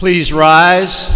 Please rise.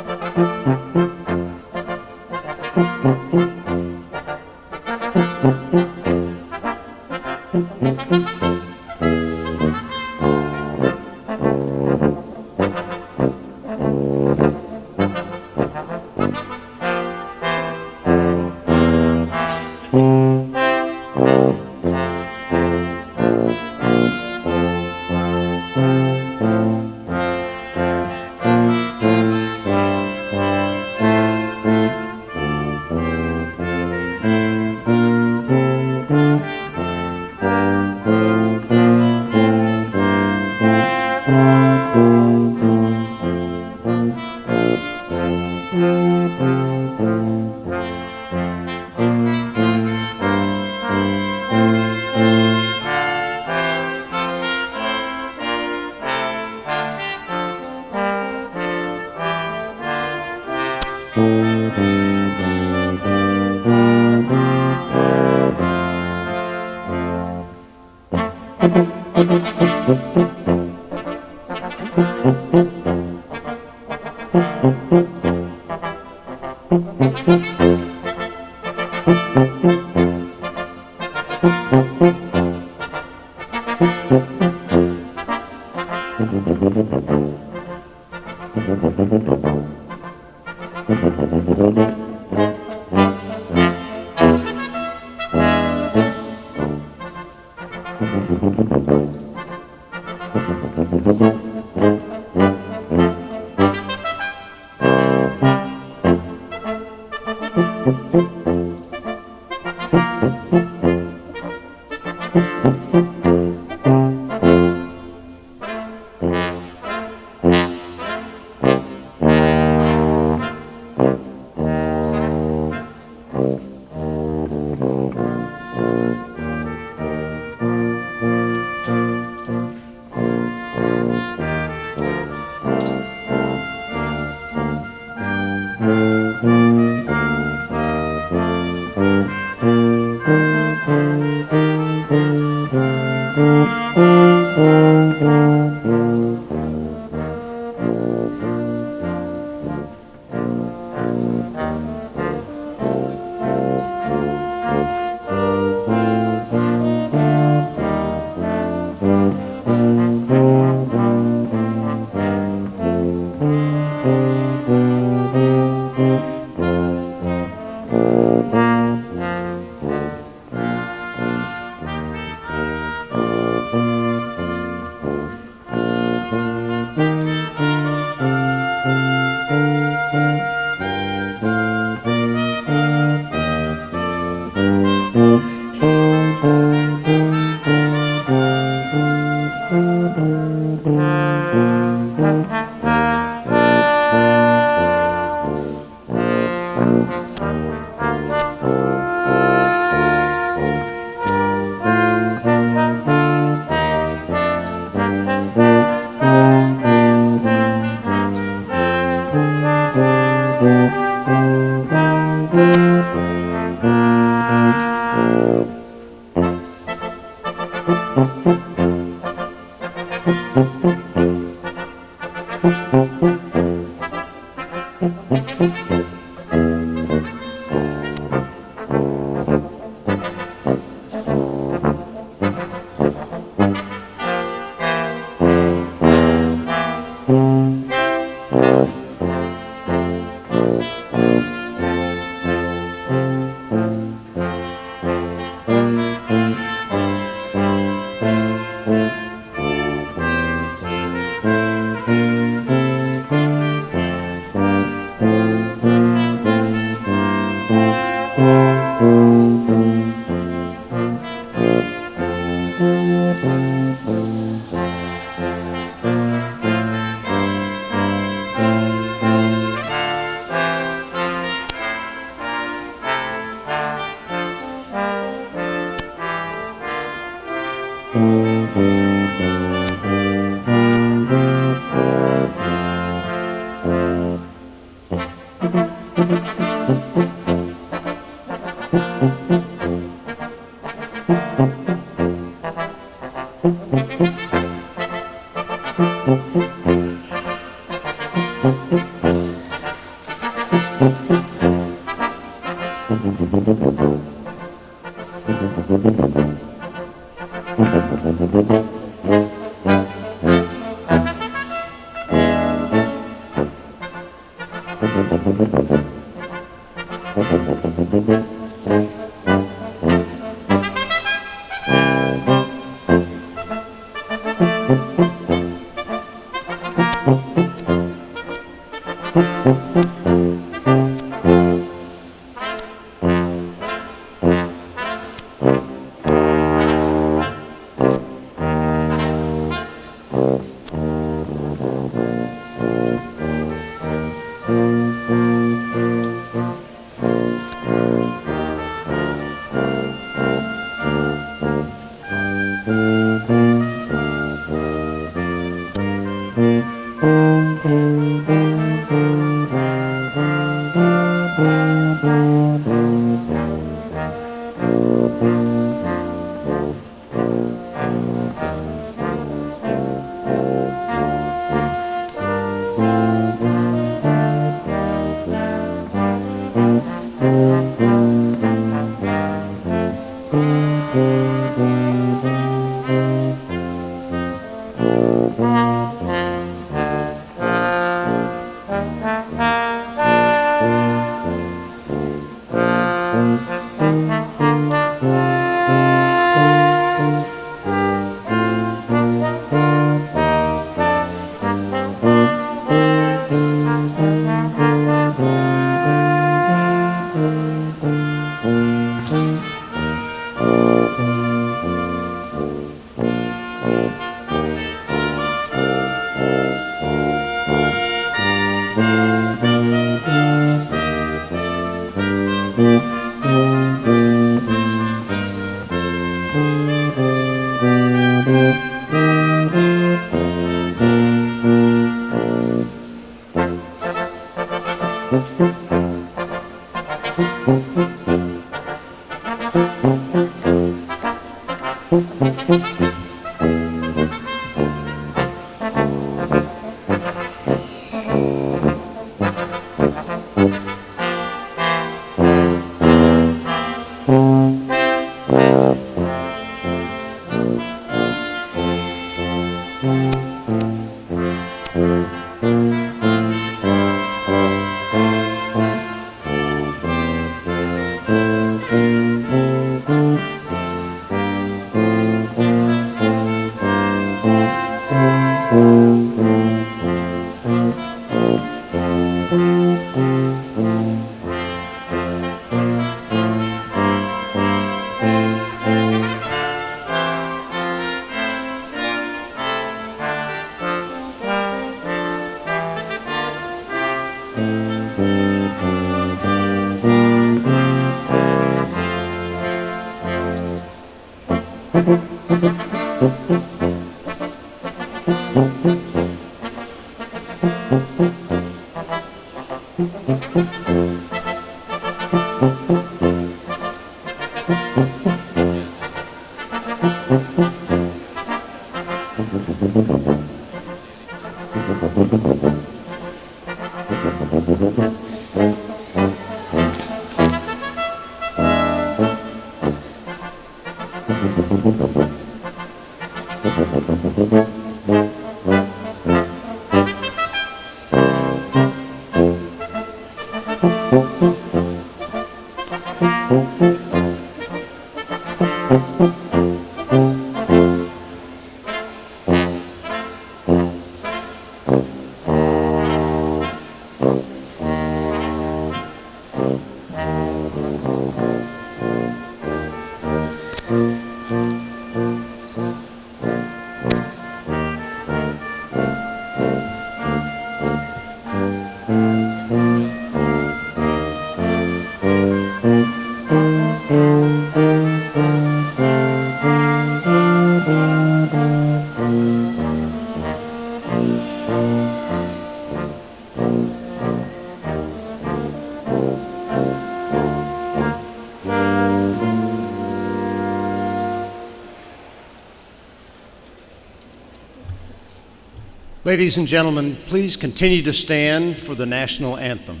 Ladies and gentlemen, please continue to stand for the national anthem.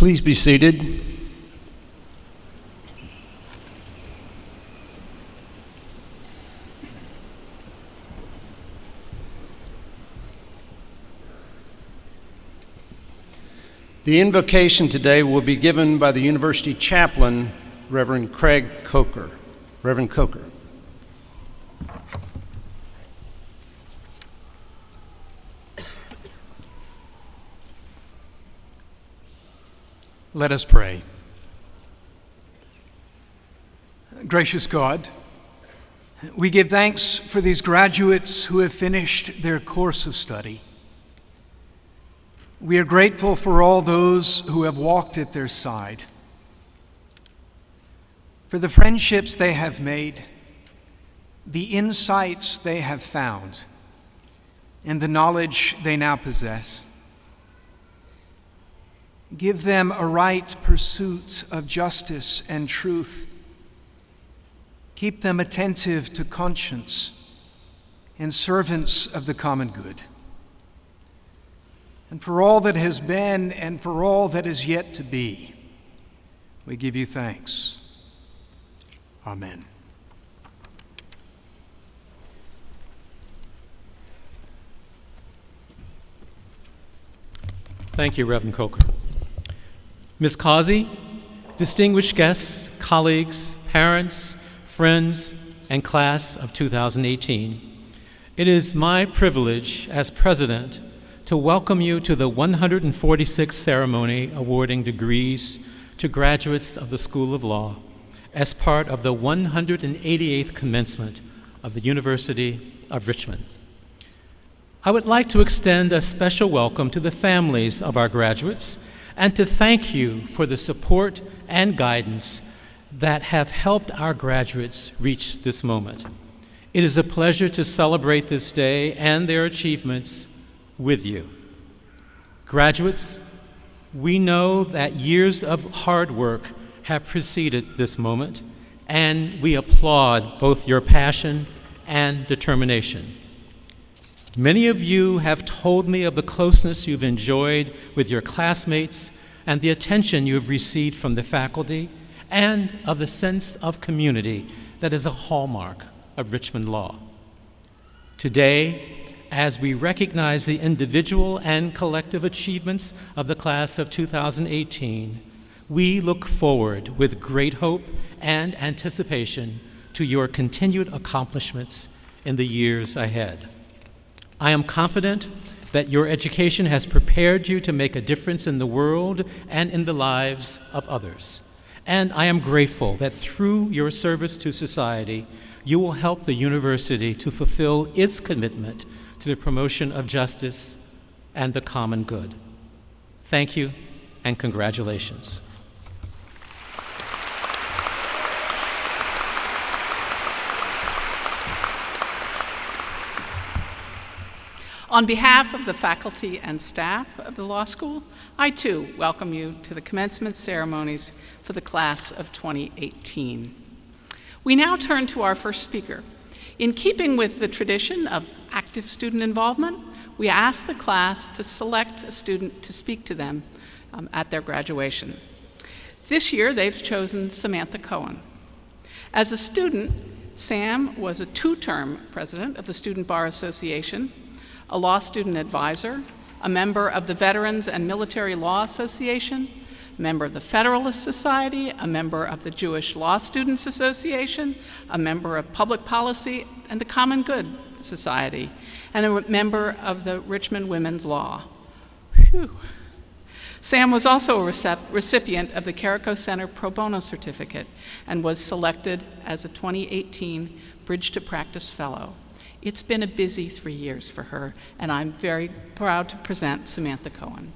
Please be seated. The invocation today will be given by the University Chaplain, Reverend Craig Coker. Reverend Coker. Let us pray. Gracious God, we give thanks for these graduates who have finished their course of study. We are grateful for all those who have walked at their side, for the friendships they have made, the insights they have found, and the knowledge they now possess. Give them a right pursuit of justice and truth. Keep them attentive to conscience and servants of the common good. And for all that has been and for all that is yet to be, we give you thanks. Amen. Thank you, Reverend Coker. Ms. Causey, distinguished guests, colleagues, parents, friends, and class of 2018, it is my privilege as president to welcome you to the 146th ceremony awarding degrees to graduates of the School of Law as part of the 188th commencement of the University of Richmond. I would like to extend a special welcome to the families of our graduates and to thank you for the support and guidance that have helped our graduates reach this moment. It is a pleasure to celebrate this day and their achievements with you. Graduates, we know that years of hard work have preceded this moment, and we applaud both your passion and determination. Many of you have told me of the closeness you've enjoyed with your classmates and the attention you have received from the faculty, and of the sense of community that is a hallmark of Richmond Law. Today, as we recognize the individual and collective achievements of the class of 2018, we look forward with great hope and anticipation to your continued accomplishments in the years ahead. I am confident that your education has prepared you to make a difference in the world and in the lives of others. And I am grateful that through your service to society, you will help the university to fulfill its commitment to the promotion of justice and the common good. Thank you and congratulations. On behalf of the faculty and staff of the law school, I too welcome you to the commencement ceremonies for the class of 2018. We now turn to our first speaker. In keeping with the tradition of active student involvement, we ask the class to select a student to speak to them at their graduation. This year, they've chosen Samantha Cohen. As a student, Sam was a two-term president of the Student Bar Association, a law student advisor, a member of the Veterans and Military Law Association, a member of the Federalist Society, a member of the Jewish Law Students Association, a member of Public Policy and the Common Good Society, and a member of the Richmond Women's Law. Whew. Sam was also a recipient of the Carrico Center Pro Bono Certificate and was selected as a 2018 Bridge to Practice Fellow. It's been a busy 3 years for her, and I'm very proud to present Samantha Cohen.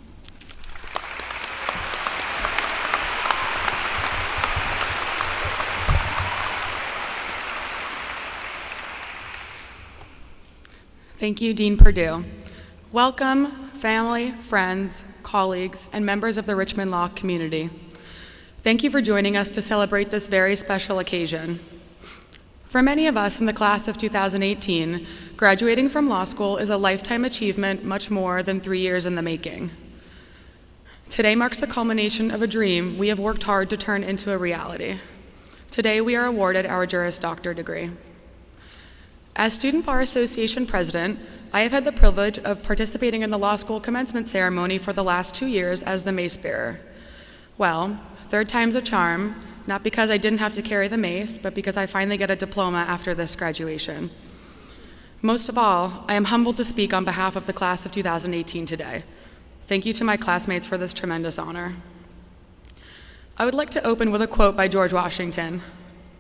Thank you, Dean Perdue. Welcome, family, friends, colleagues, and members of the Richmond Law community. Thank you for joining us to celebrate this very special occasion. For many of us in the class of 2018, graduating from law school is a lifetime achievement much more than 3 years in the making. Today marks the culmination of a dream we have worked hard to turn into a reality. Today we are awarded our Juris Doctor degree. As Student Bar Association president, I have had the privilege of participating in the law school commencement ceremony for the last 2 years as the mace bearer. Well, third time's a charm, not because I didn't have to carry the mace, but because I finally get a diploma after this graduation. Most of all, I am humbled to speak on behalf of the class of 2018 today. Thank you to my classmates for this tremendous honor. I would like to open with a quote by George Washington.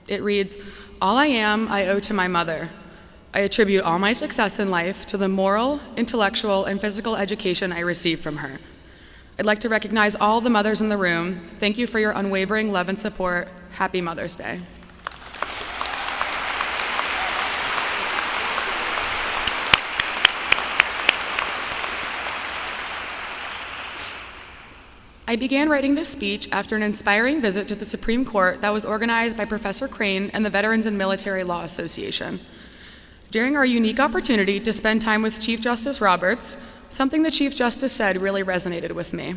It reads, "All I am, I owe to my mother. I attribute all my success in life to the moral, intellectual, and physical education I received from her." I'd like to recognize all the mothers in the room. Thank you for your unwavering love and support. Happy Mother's Day. I began writing this speech after an inspiring visit to the Supreme Court that was organized by Professor Crane and the Veterans and Military Law Association. During our unique opportunity to spend time with Chief Justice Roberts, something the Chief Justice said really resonated with me.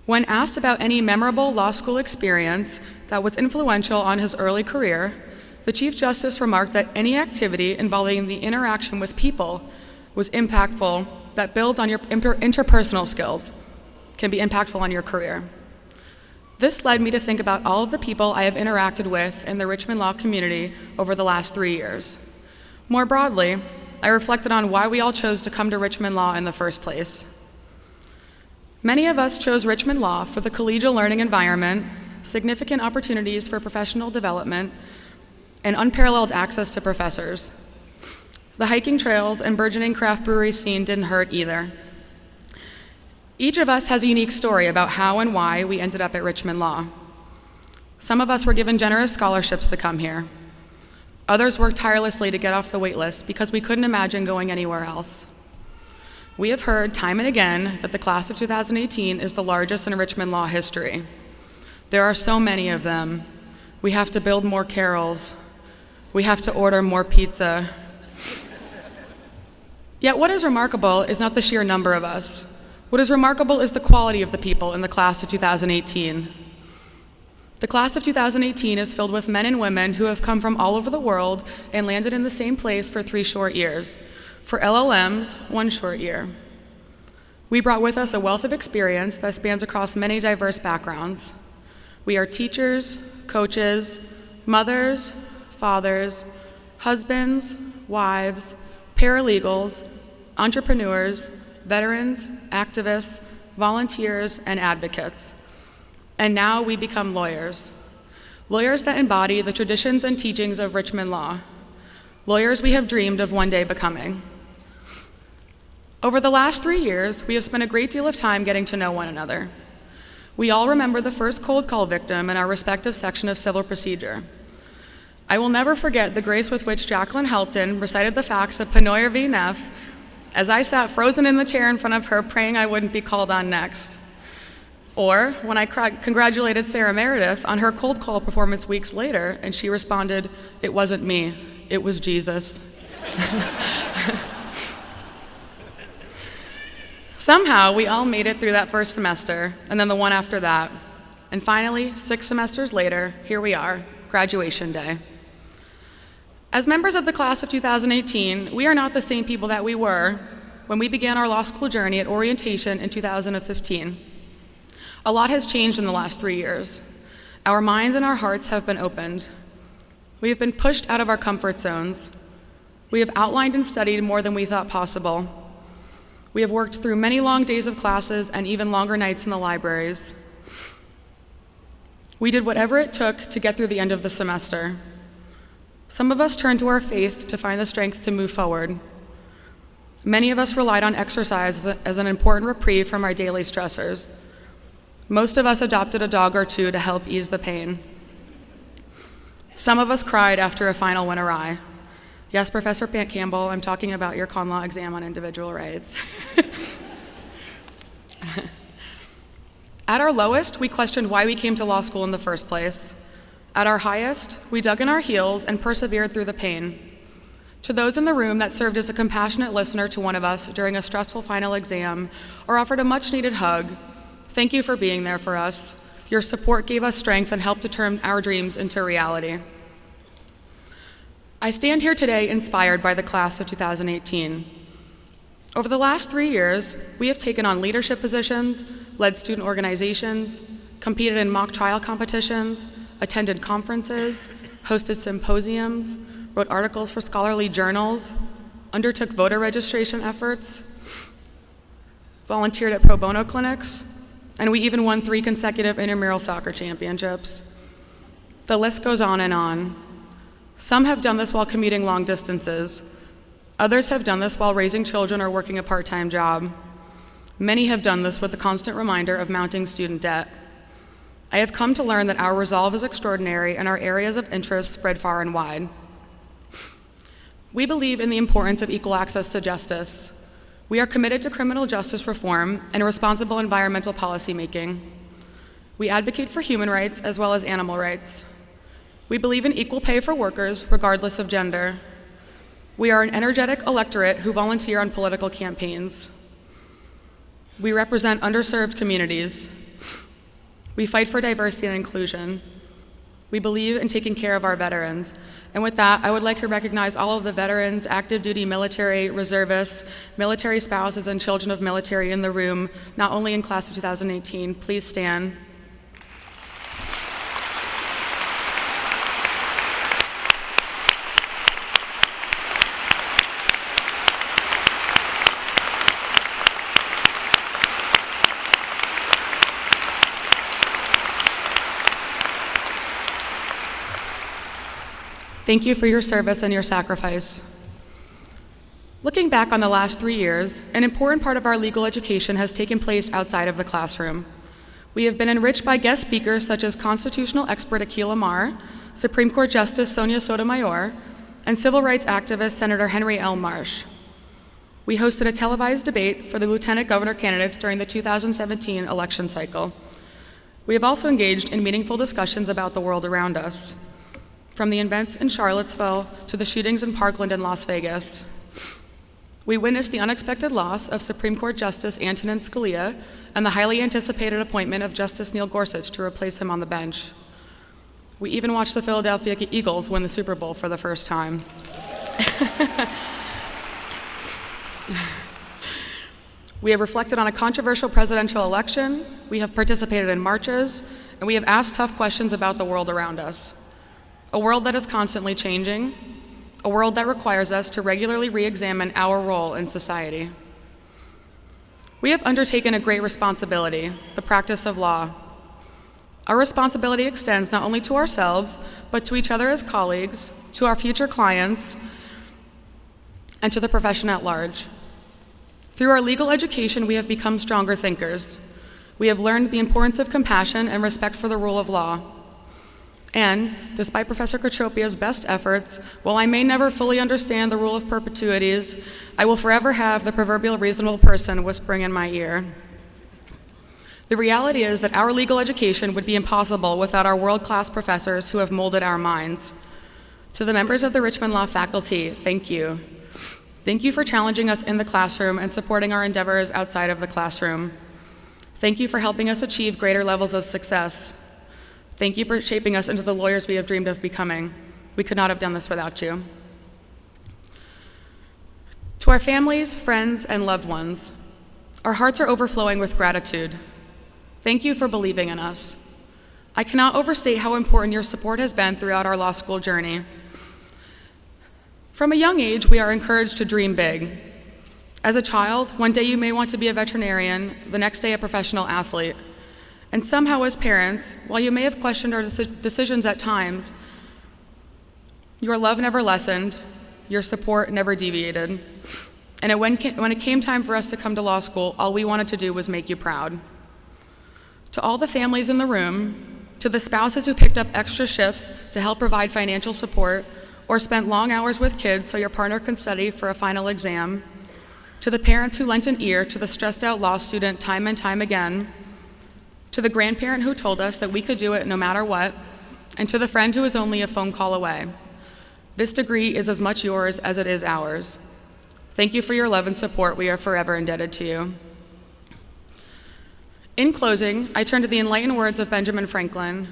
When asked about any memorable law school experience that was influential on his early career, the Chief Justice remarked that any activity involving the interaction with people was impactful, that builds on your interpersonal skills, can be impactful on your career. This led me to think about all of the people I have interacted with in the Richmond Law community over the last 3 years. More broadly, I reflected on why we all chose to come to Richmond Law in the first place. Many of us chose Richmond Law for the collegial learning environment, significant opportunities for professional development, and unparalleled access to professors. The hiking trails and burgeoning craft brewery scene didn't hurt either. Each of us has a unique story about how and why we ended up at Richmond Law. Some of us were given generous scholarships to come here. Others worked tirelessly to get off the wait list because we couldn't imagine going anywhere else. We have heard time and again that the class of 2018 is the largest in Richmond Law history. There are so many of them. We have to build more carols. We have to order more pizza. Yet what is remarkable is not the sheer number of us. What is remarkable is the quality of the people in the class of 2018. The class of 2018 is filled with men and women who have come from all over the world and landed in the same place for 3 short years. For LLMs, 1 short year. We brought with us a wealth of experience that spans across many diverse backgrounds. We are teachers, coaches, mothers, fathers, husbands, wives, paralegals, entrepreneurs, veterans, activists, volunteers, and advocates. And now we become lawyers. Lawyers that embody the traditions and teachings of Richmond Law. Lawyers we have dreamed of one day becoming. Over the last 3 years, we have spent a great deal of time getting to know one another. We all remember the first cold call victim in our respective section of civil procedure. I will never forget the grace with which Jacqueline Helpton recited the facts of Penoyer v. Neff as I sat frozen in the chair in front of her praying I wouldn't be called on next. Or when I congratulated Sarah Meredith on her cold call performance weeks later, and she responded, "It wasn't me, it was Jesus." Somehow, we all made it through that first semester, and then the one after that. And finally, 6 semesters later, here we are, graduation day. As members of the class of 2018, we are not the same people that we were when we began our law school journey at orientation in 2015. A lot has changed in the last 3 years. Our minds and our hearts have been opened. We have been pushed out of our comfort zones. We have outlined and studied more than we thought possible. We have worked through many long days of classes and even longer nights in the libraries. We did whatever it took to get through the end of the semester. Some of us turned to our faith to find the strength to move forward. Many of us relied on exercise as an important reprieve from our daily stressors. Most of us adopted a dog or 2 to help ease the pain. Some of us cried after a final went awry. Yes, Professor Campbell, I'm talking about your con law exam on individual rights. At our lowest, we questioned why we came to law school in the first place. At our highest, we dug in our heels and persevered through the pain. To those in the room that served as a compassionate listener to one of us during a stressful final exam or offered a much-needed hug, thank you for being there for us. Your support gave us strength and helped to turn our dreams into reality. I stand here today inspired by the class of 2018. Over the last 3 years, we have taken on leadership positions, led student organizations, competed in mock trial competitions, attended conferences, hosted symposiums, wrote articles for scholarly journals, undertook voter registration efforts, volunteered at pro bono clinics, and we even won 3 consecutive intramural soccer championships. The list goes on and on. Some have done this while commuting long distances. Others have done this while raising children or working a part-time job. Many have done this with the constant reminder of mounting student debt. I have come to learn that our resolve is extraordinary and our areas of interest spread far and wide. We believe in the importance of equal access to justice. We are committed to criminal justice reform and responsible environmental policymaking. We advocate for human rights as well as animal rights. We believe in equal pay for workers, regardless of gender. We are an energetic electorate who volunteer on political campaigns. We represent underserved communities. We fight for diversity and inclusion. We believe in taking care of our veterans. And with that, I would like to recognize all of the veterans, active duty military, reservists, military spouses, and children of military in the room, not only in class of 2018. Please stand. Thank you for your service and your sacrifice. Looking back on the last 3 years, an important part of our legal education has taken place outside of the classroom. We have been enriched by guest speakers such as constitutional expert Akhil Amar, Supreme Court Justice Sonia Sotomayor, and civil rights activist Senator Henry L. Marsh. We hosted a televised debate for the lieutenant governor candidates during the 2017 election cycle. We have also engaged in meaningful discussions about the world around us, from the events in Charlottesville to the shootings in Parkland and Las Vegas. We witnessed the unexpected loss of Supreme Court Justice Antonin Scalia and the highly anticipated appointment of Justice Neil Gorsuch to replace him on the bench. We even watched the Philadelphia Eagles win the Super Bowl for the first time. We have reflected on a controversial presidential election, we have participated in marches, and we have asked tough questions about the world around us. A world that is constantly changing, a world that requires us to regularly re-examine our role in society. We have undertaken a great responsibility, the practice of law. Our responsibility extends not only to ourselves, but to each other as colleagues, to our future clients, and to the profession at large. Through our legal education, we have become stronger thinkers. We have learned the importance of compassion and respect for the rule of law. And, despite Professor Katropia's best efforts, while I may never fully understand the rule of perpetuities, I will forever have the proverbial reasonable person whispering in my ear. The reality is that our legal education would be impossible without our world-class professors who have molded our minds. To the members of the Richmond Law faculty, thank you. Thank you for challenging us in the classroom and supporting our endeavors outside of the classroom. Thank you for helping us achieve greater levels of success. Thank you for shaping us into the lawyers we have dreamed of becoming. We could not have done this without you. To our families, friends, and loved ones, our hearts are overflowing with gratitude. Thank you for believing in us. I cannot overstate how important your support has been throughout our law school journey. From a young age, we are encouraged to dream big. As a child, one day you may want to be a veterinarian, the next day a professional athlete. And somehow as parents, while you may have questioned our decisions at times, your love never lessened, your support never deviated. And when it came time for us to come to law school, all we wanted to do was make you proud. To all the families in the room, to the spouses who picked up extra shifts to help provide financial support, or spent long hours with kids so your partner can study for a final exam, to the parents who lent an ear to the stressed out law student time and time again, to the grandparent who told us that we could do it no matter what, and to the friend who is only a phone call away. This degree is as much yours as it is ours. Thank you for your love and support. We are forever indebted to you. In closing, I turn to the enlightened words of Benjamin Franklin.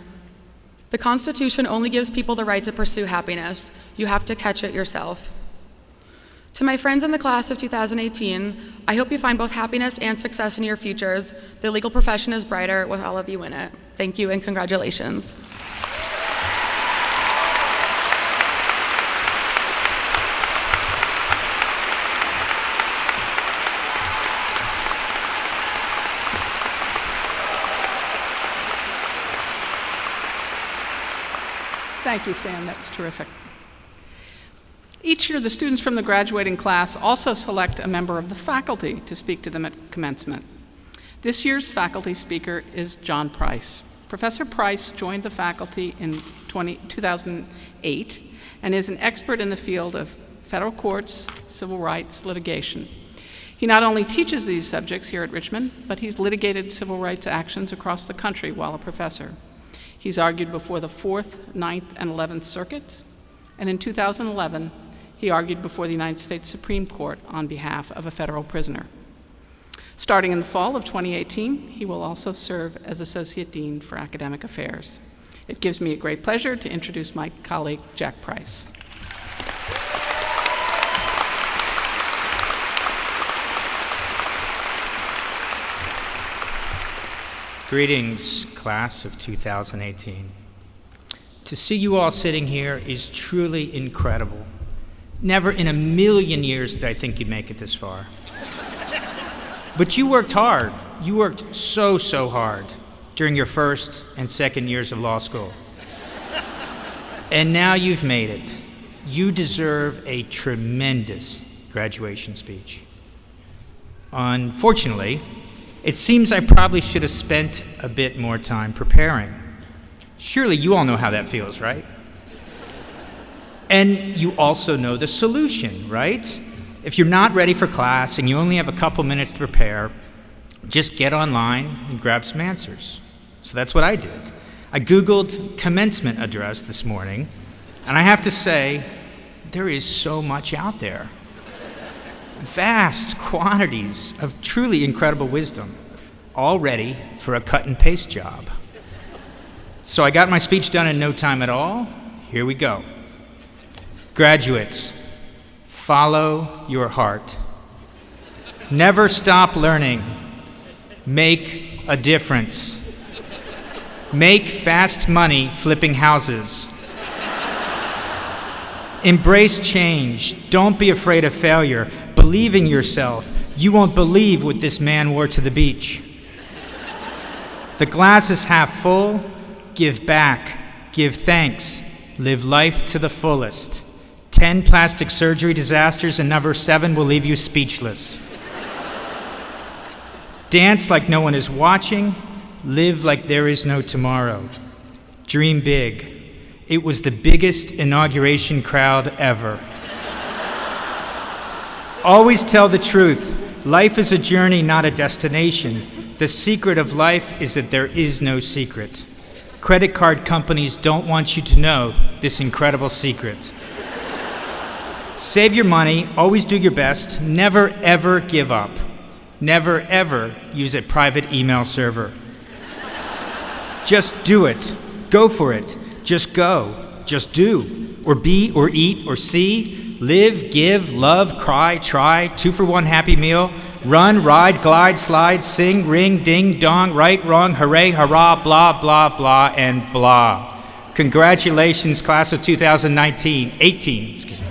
The Constitution only gives people the right to pursue happiness. You have to catch it yourself. To my friends in the class of 2018, I hope you find both happiness and success in your futures. The legal profession is brighter with all of you in it. Thank you and congratulations. Thank you, Sam. That was terrific. Each year, the students from the graduating class also select a member of the faculty to speak to them at commencement. This year's faculty speaker is John Price. Professor Price joined the faculty in 2008 and is an expert in the field of federal courts, civil rights, litigation. He not only teaches these subjects here at Richmond, but he's litigated civil rights actions across the country while a professor. He's argued before the 4th, 9th, and 11th Circuits, and in 2011, he argued before the United States Supreme Court on behalf of a federal prisoner. Starting in the fall of 2018, he will also serve as Associate Dean for Academic Affairs. It gives me a great pleasure to introduce my colleague, Jack Price. Greetings, class of 2018. To see you all sitting here is truly incredible. Never in a million years did I think you'd make it this far. But you worked hard. You worked so hard during your first and second years of law school. And now you've made it. You deserve a tremendous graduation speech. Unfortunately, it seems I probably should have spent a bit more time preparing. Surely you all know how that feels, right? And you also know the solution, right? If you're not ready for class and you only have a couple minutes to prepare, just get online and grab some answers. So that's what I did. I Googled commencement address this morning, and I have to say, there is so much out there. Vast quantities of truly incredible wisdom, all ready for a cut and paste job. So I got my speech done in no time at all. Here we go. Graduates, follow your heart. Never stop learning. Make a difference. Make fast money flipping houses. Embrace change. Don't be afraid of failure. Believe in yourself. You won't believe what this man wore to the beach. The glass is half full. Give back. Give thanks. Live life to the fullest. 10 plastic surgery disasters and number 7 will leave you speechless. Dance like no one is watching. Live like there is no tomorrow. Dream big. It was the biggest inauguration crowd ever. Always tell the truth. Life is a journey, not a destination. The secret of life is that there is no secret. Credit card companies don't want you to know this incredible secret. Save your money, always do your best, never ever give up. Never ever use a private email server. Just do it. Go for it. Just go. Just do. Or be, or eat, or see. Live, give, love, cry, try. 2-for-1 Happy Meal. Run, ride, glide, slide, sing, ring, ding, dong, right, wrong, hooray, hurrah, blah, blah, blah, and blah. Congratulations, class of 2018. Excuse me.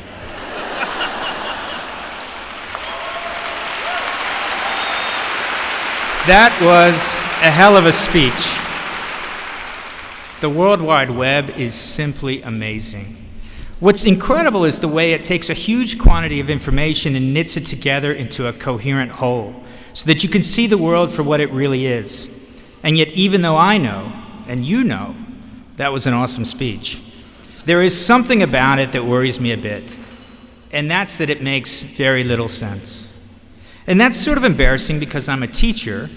That was a hell of a speech. The World Wide Web is simply amazing. What's incredible is the way it takes a huge quantity of information and knits it together into a coherent whole, so that you can see the world for what it really is. And yet, even though I know, and you know, that was an awesome speech, there is something about it that worries me a bit, and that's that it makes very little sense. And that's sort of embarrassing because I'm a teacher,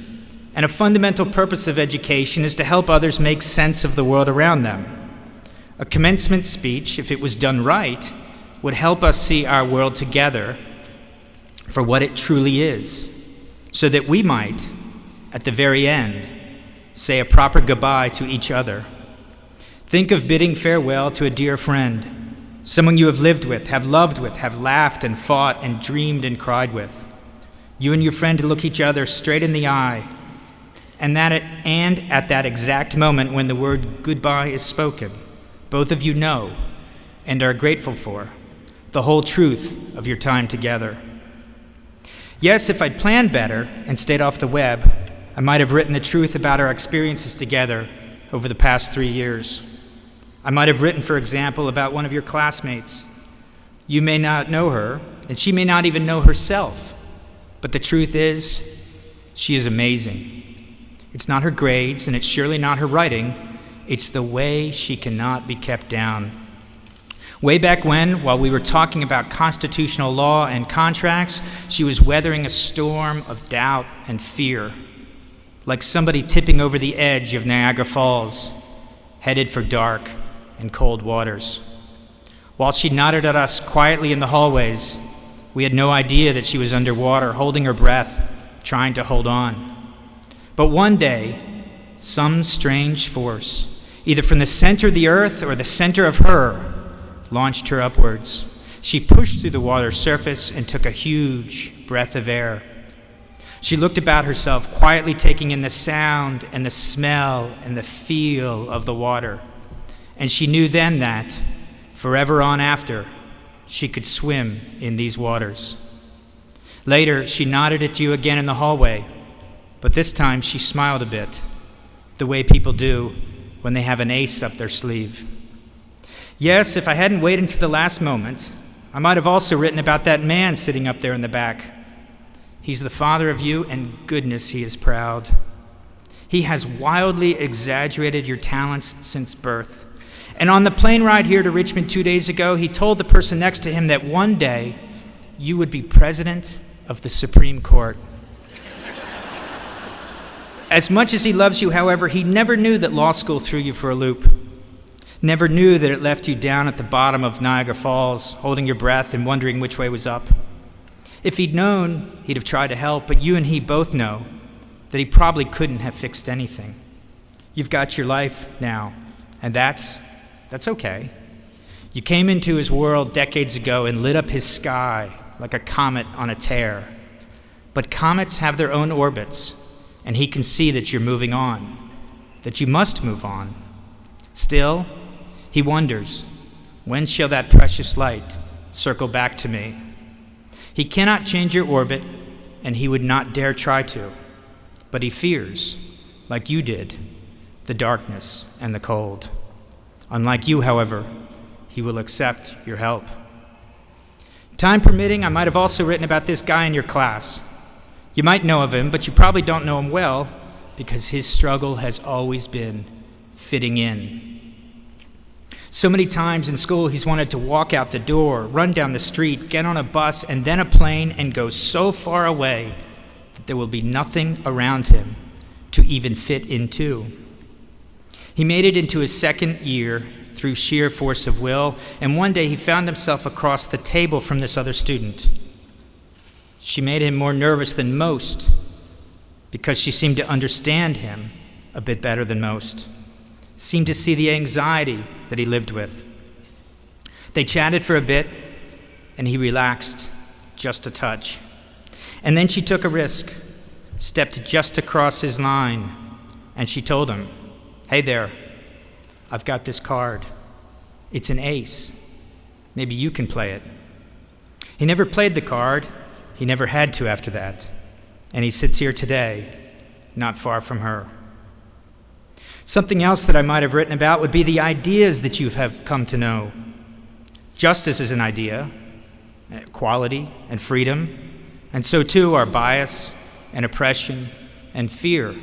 and a fundamental purpose of education is to help others make sense of the world around them. A commencement speech, if it was done right, would help us see our world together for what it truly is, so that we might, at the very end, say a proper goodbye to each other. Think of bidding farewell to a dear friend, someone you have lived with, have loved with, have laughed and fought and dreamed and cried with. You and your friend look each other straight in the eye, and at that exact moment when the word goodbye is spoken, both of you know and are grateful for the whole truth of your time together. Yes, if I'd planned better and stayed off the web, I might have written the truth about our experiences together over the past 3 years. I might have written, for example, about one of your classmates. You may not know her, and she may not even know herself, but the truth is, she is amazing. It's not her grades, and it's surely not her writing. It's the way she cannot be kept down. Way back when, while we were talking about constitutional law and contracts, she was weathering a storm of doubt and fear, like somebody tipping over the edge of Niagara Falls, headed for dark and cold waters. While she nodded at us quietly in the hallways, we had no idea that she was underwater, holding her breath, trying to hold on. But one day, some strange force, either from the center of the earth or the center of her, launched her upwards. She pushed through the water's surface and took a huge breath of air. She looked about herself, quietly taking in the sound and the smell and the feel of the water. And she knew then that, forever on after, she could swim in these waters. Later, she nodded at you again in the hallway, but this time she smiled a bit, the way people do when they have an ace up their sleeve. Yes, if I hadn't waited until the last moment, I might have also written about that man sitting up there in the back. He's the father of you, and goodness, he is proud. He has wildly exaggerated your talents since birth. And on the plane ride here to Richmond 2 days ago, he told the person next to him that one day you would be president of the Supreme Court. As much as he loves you, however, he never knew that law school threw you for a loop. Never knew that it left you down at the bottom of Niagara Falls, holding your breath and wondering which way was up. If he'd known, he'd have tried to help, but you and he both know that he probably couldn't have fixed anything. You've got your life now, and that's okay. You came into his world decades ago and lit up his sky like a comet on a tear. But comets have their own orbits, and he can see that you're moving on, that you must move on. Still, he wonders, when shall that precious light circle back to me? He cannot change your orbit, and he would not dare try to, but he fears, like you did, the darkness and the cold. Unlike you, however, he will accept your help. Time permitting, I might have also written about this guy in your class. You might know of him, but you probably don't know him well, because his struggle has always been fitting in. So many times in school, he's wanted to walk out the door, run down the street, get on a bus, and then a plane, and go so far away that there will be nothing around him to even fit into. He made it into his second year through sheer force of will, and one day he found himself across the table from this other student. She made him more nervous than most because she seemed to understand him a bit better than most, seemed to see the anxiety that he lived with. They chatted for a bit, and he relaxed just a touch. And then she took a risk, stepped just across his line, and she told him, "Hey there, I've got this card. It's an ace. Maybe you can play it." He never played the card. He never had to after that. And he sits here today, not far from her. Something else that I might have written about would be the ideas that you have come to know. Justice is an idea, equality and freedom, and so too are bias and oppression and fear.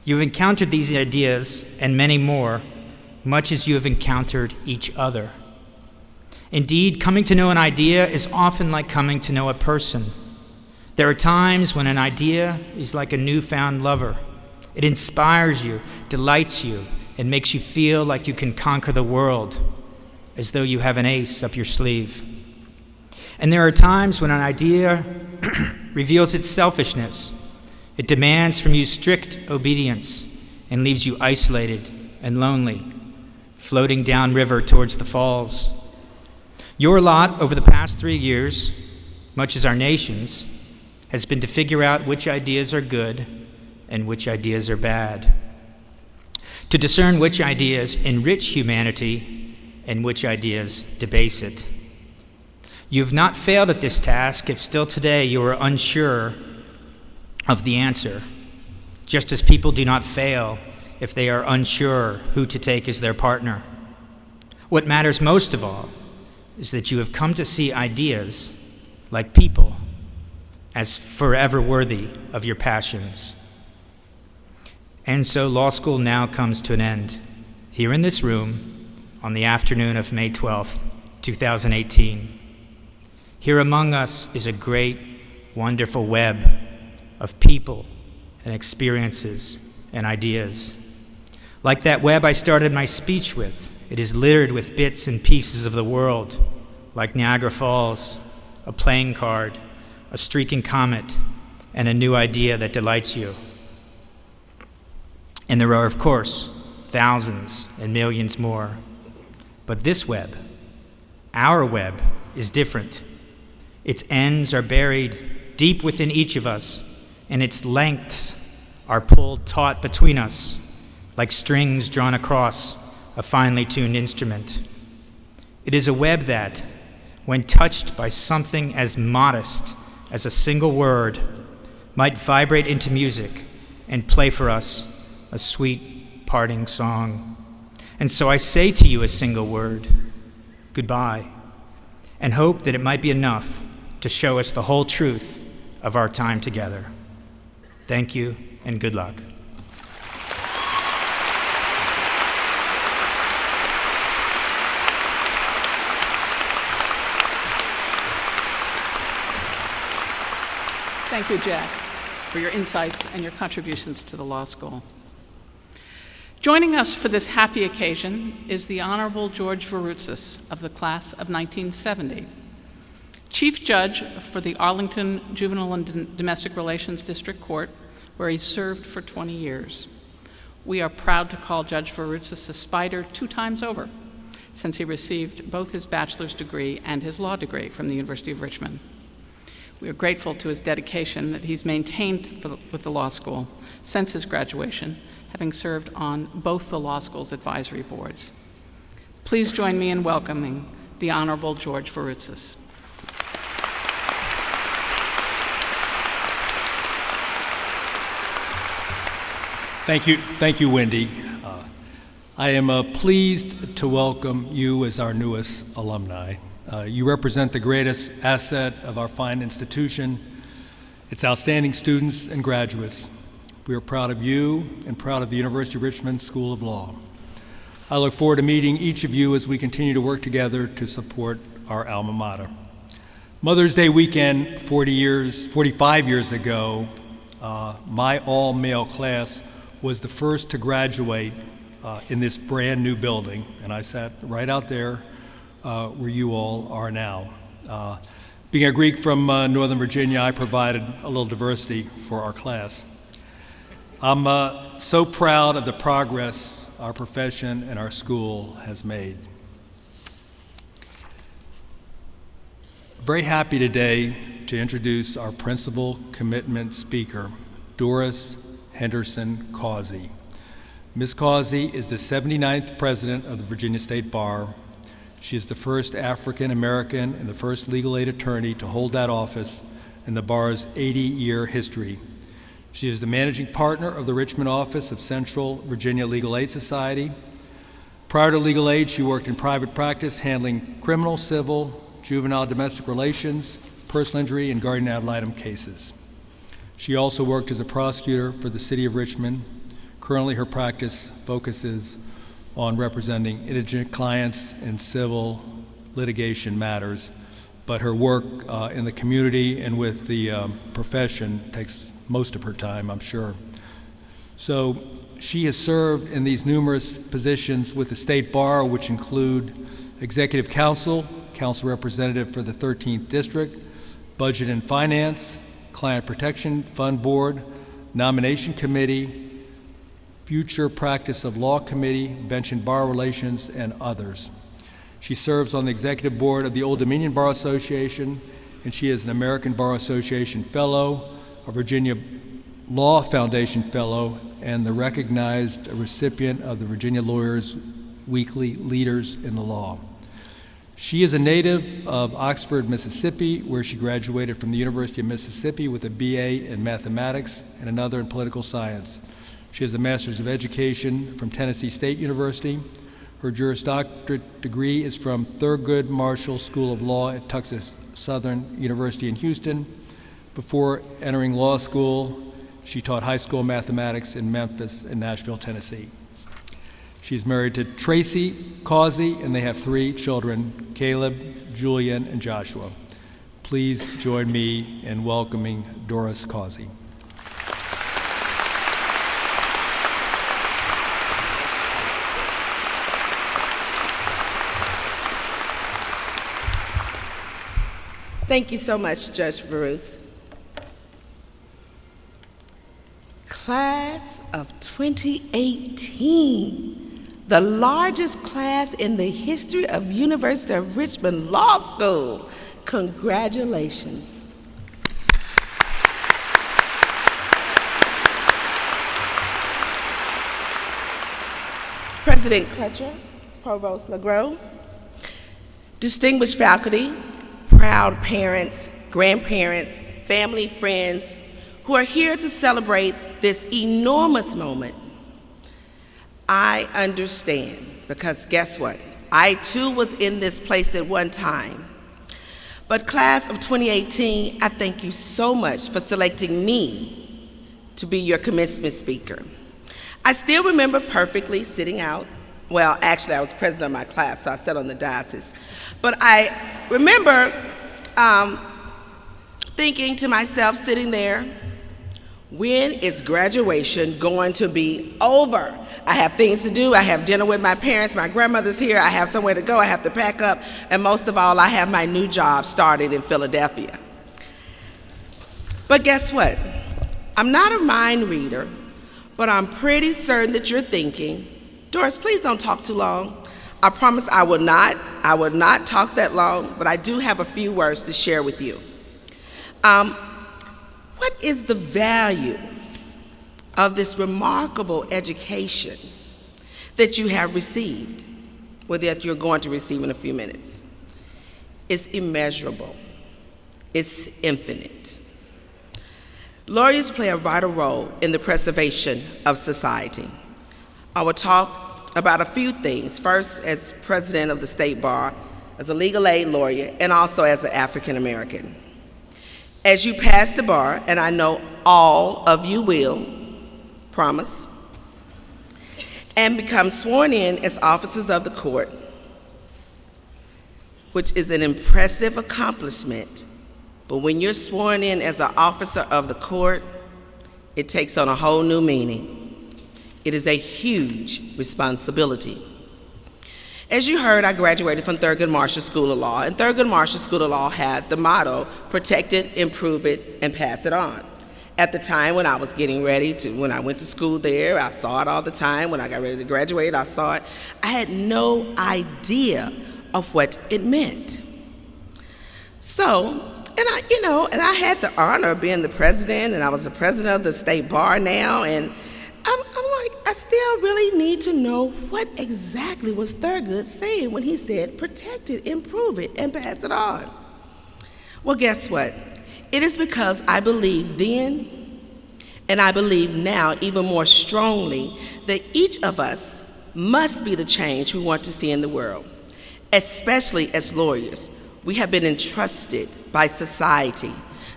You've encountered these ideas and many more, much as you have encountered each other. Indeed, coming to know an idea is often like coming to know a person. There are times when an idea is like a newfound lover. It inspires you, delights you, and makes you feel like you can conquer the world, as though you have an ace up your sleeve. And there are times when an idea reveals its selfishness. It demands from you strict obedience and leaves you isolated and lonely, floating downriver towards the falls. Your lot over the past 3 years, much as our nation's, has been to figure out which ideas are good and which ideas are bad, to discern which ideas enrich humanity and which ideas debase it. You have not failed at this task if still today you are unsure of the answer, just as people do not fail if they are unsure who to take as their partner. What matters most of all is that you have come to see ideas, like people, as forever worthy of your passions. And so law school now comes to an end, here in this room, on the afternoon of May 12th, 2018. Here among us is a great, wonderful web of people and experiences and ideas. Like that web I started my speech with, it is littered with bits and pieces of the world, like Niagara Falls, a playing card, a streaking comet, and a new idea that delights you. And there are, of course, thousands and millions more. But this web, our web, is different. Its ends are buried deep within each of us, and its lengths are pulled taut between us, like strings drawn across a finely tuned instrument. It is a web that, when touched by something as modest as a single word, might vibrate into music and play for us a sweet parting song. And so I say to you a single word, goodbye. and hope that it might be enough to show us the whole truth of our time together. Thank you, and good luck. Thank you, Jack, for your insights and your contributions to the law school. Joining us for this happy occasion is the Honorable George Varoutsas of the class of 1970, Chief Judge for the Arlington Juvenile and Domestic Relations District Court, where he served for 20 years. We are proud to call Judge Varoutsas a Spider 2 times over, since he received both his bachelor's degree and his law degree from the University of Richmond. We are grateful to his dedication that he's maintained with the law school since his graduation, having served on both the law school's advisory boards. Please join me in welcoming the Honorable George Varoutsas. Thank you, Wendy. I am pleased to welcome you as our newest alumni. You represent the greatest asset of our fine institution, its outstanding students and graduates. We are proud of you and proud of the University of Richmond School of Law. I look forward to meeting each of you as we continue to work together to support our alma mater. Mother's Day weekend 45 years ago, my all-male class was the first to graduate in this brand new building, and I sat right out there where you all are now. Being a Greek from Northern Virginia, I provided a little diversity for our class. I'm so proud of the progress our profession and our school has made. Very happy today to introduce our principal commitment speaker, Doris Henderson Causey. Ms. Causey is the 79th president of the Virginia State Bar. She is the first African American and the first legal aid attorney to hold that office in the bar's 80-year history. She is the managing partner of the Richmond office of Central Virginia Legal Aid Society. Prior to legal aid, she worked in private practice handling criminal, civil, juvenile domestic relations, personal injury, and guardian ad litem cases. She also worked as a prosecutor for the city of Richmond. Currently, her practice focuses on representing indigent clients in civil litigation matters, but her work in the community and with the profession takes most of her time, I'm sure. So she has served in these numerous positions with the State Bar, which include Executive Counsel, Counsel Representative for the 13th District, Budget and Finance, Client Protection Fund Board, Nomination Committee, Future Practice of Law Committee, Bench and Bar Relations, and others. She serves on the Executive Board of the Old Dominion Bar Association, and she is an American Bar Association Fellow, a Virginia Law Foundation Fellow, and the recognized recipient of the Virginia Lawyers Weekly Leaders in the Law. She is a native of Oxford, Mississippi, where she graduated from the University of Mississippi with a BA in mathematics and another in political science. She has a Master's of Education from Tennessee State University. Her Juris Doctorate degree is from Thurgood Marshall School of Law at Texas Southern University in Houston. Before entering law school, she taught high school mathematics in Memphis and Nashville, Tennessee. She's married to Tracy Causey, and they have 3 children, Caleb, Julian, and Joshua. Please join me in welcoming Doris Causey. Thank you so much, Judge Varoutsas. Class of 2018, the largest class in the history of University of Richmond Law School. Congratulations. President Crutcher, Provost LeGros, distinguished faculty, proud parents, grandparents, family, friends, who are here to celebrate this enormous moment. I understand, because guess what? I too was in this place at one time. But class of 2018, I thank you so much for selecting me to be your commencement speaker. I still remember perfectly sitting out. Well, actually, I was president of my class, so I sat on the dais. But I remember thinking to myself, sitting there, when is graduation going to be over? I have things to do. I have dinner with my parents. My grandmother's here. I have somewhere to go. I have to pack up. And most of all, I have my new job started in Philadelphia. But guess what? I'm not a mind reader, but I'm pretty certain that you're thinking, Doris, please don't talk too long. I promise I will not talk that long, but I do have a few words to share with you. What is the value of this remarkable education that you have received, or that you're going to receive in a few minutes? It's immeasurable. It's infinite. Lawyers play a vital role in the preservation of society. I will talk about a few things, first as president of the State Bar, as a legal aid lawyer, and also as an African American. As you pass the bar, and I know all of you will, promise, and become sworn in as officers of the court, which is an impressive accomplishment, but when you're sworn in as an officer of the court, it takes on a whole new meaning. It is a huge responsibility. As you heard, I graduated from Thurgood Marshall School of Law, and Thurgood Marshall School of Law had the motto, protect it, improve it, and pass it on. At the time when I was getting ready when I went to school there, I saw it all the time. When I got ready to graduate, I saw it. I had no idea of what it meant. So, and I had the honor of being the president, and I was the president of the State Bar now, and I'm like, I still really need to know what exactly was Thurgood saying when he said, protect it, improve it, and pass it on. Well, guess what? It is because I believed then, and I believe now even more strongly, that each of us must be the change we want to see in the world, especially as lawyers. We have been entrusted by society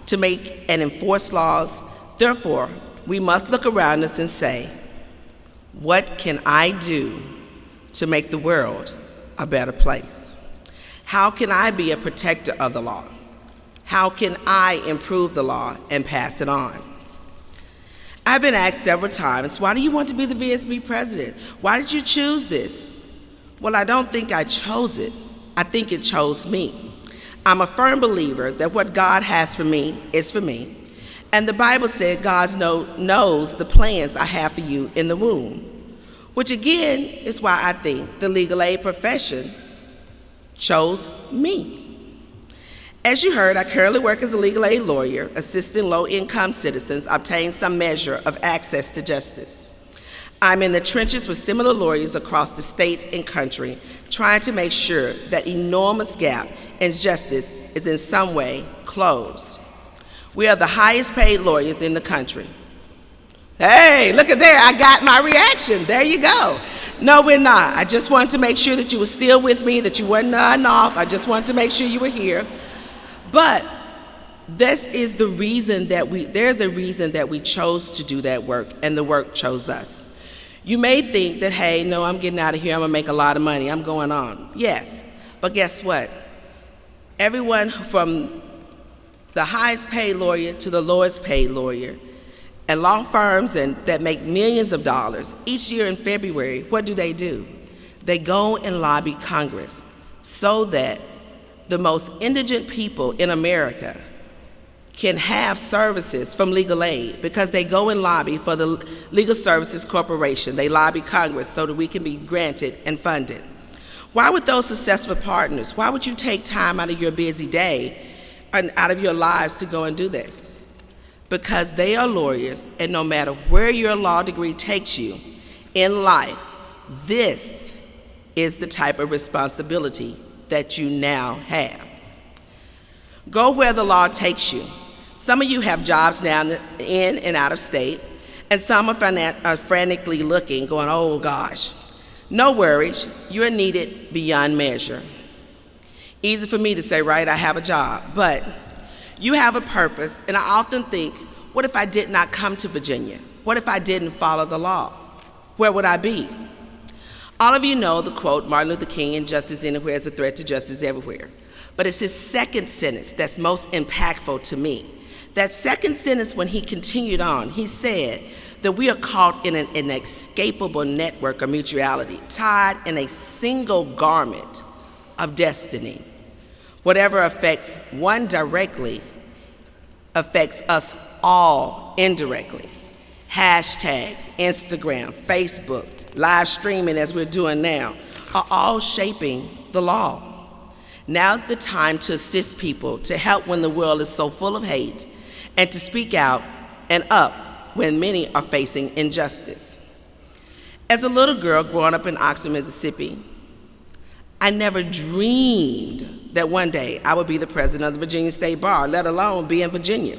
to make and enforce laws. Therefore, we must look around us and say, what can I do to make the world a better place? How can I be a protector of the law? How can I improve the law and pass it on? I've been asked several times, why do you want to be the VSB president? Why did you choose this? Well, I don't think I chose it. I think it chose me. I'm a firm believer that what God has for me is for me. And the Bible said God knows the plans I have for you in the womb, which again is why I think the legal aid profession chose me. As you heard, I currently work as a legal aid lawyer, assisting low-income citizens obtain some measure of access to justice. I'm in the trenches with similar lawyers across the state and country, trying to make sure that enormous gap in justice is in some way closed. We are the highest paid lawyers in the country. Hey, look at there, I got my reaction. There you go. No, we're not. I just wanted to make sure that you were still with me, that you weren't nodding off. I just wanted to make sure you were here. But this is the reason there's a reason that we chose to do that work, and the work chose us. You may think that, hey, no, I'm getting out of here, I'm gonna make a lot of money, I'm going on. Yes, but guess what? Everyone from the highest paid lawyer to the lowest paid lawyer, and law firms that make millions of dollars, each year in February, what do? They go and lobby Congress so that the most indigent people in America can have services from legal aid, because they go and lobby for the Legal Services Corporation. They lobby Congress so that we can be granted and funded. Why would those successful partners, why would you take time out of your busy day and out of your lives to go and do this? Because they are lawyers, and no matter where your law degree takes you in life, this is the type of responsibility that you now have. Go where the law takes you. Some of you have jobs now in and out of state, and some are frantically looking, going, oh gosh. No worries, you're needed beyond measure. Easy for me to say, right? I have a job. But you have a purpose, and I often think, what if I did not come to Virginia? What if I didn't follow the law? Where would I be? All of you know the quote, Martin Luther King, "Injustice anywhere is a threat to justice everywhere." But it's his second sentence that's most impactful to me. That second sentence, when he continued on, he said that we are caught in an inescapable network of mutuality, tied in a single garment of destiny. Whatever affects one directly affects us all indirectly. Hashtags, Instagram, Facebook, live streaming as we're doing now, are all shaping the law. Now's the time to assist people, to help when the world is so full of hate, and to speak out and up when many are facing injustice. As a little girl growing up in Oxford, Mississippi, I never dreamed that one day I would be the president of the Virginia State Bar, let alone be in Virginia.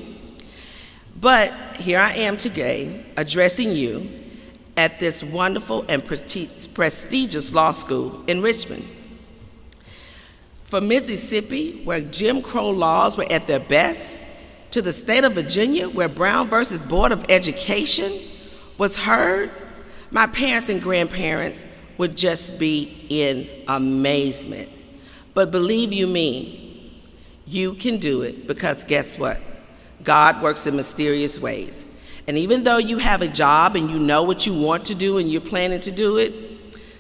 But here I am today, addressing you at this wonderful and prestigious law school in Richmond. From Mississippi, where Jim Crow laws were at their best, to the state of Virginia, where Brown versus Board of Education was heard, my parents and grandparents would just be in amazement. But believe you me, you can do it, because guess what? God works in mysterious ways. And even though you have a job and you know what you want to do and you're planning to do it,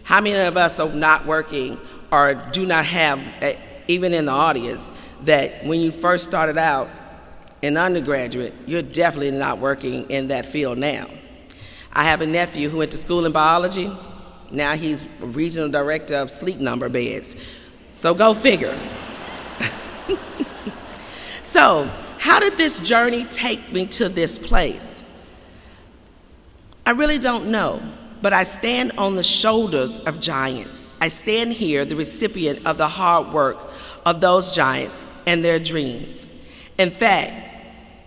how many of us are not working or do not have, even in the audience, that when you first started out in undergraduate, you're definitely not working in that field now. I have a nephew who went to school in biology. Now he's a regional director of sleep number beds. So go figure. So, how did this journey take me to this place? I really don't know, but I stand on the shoulders of giants. I stand here, the recipient of the hard work of those giants and their dreams. In fact,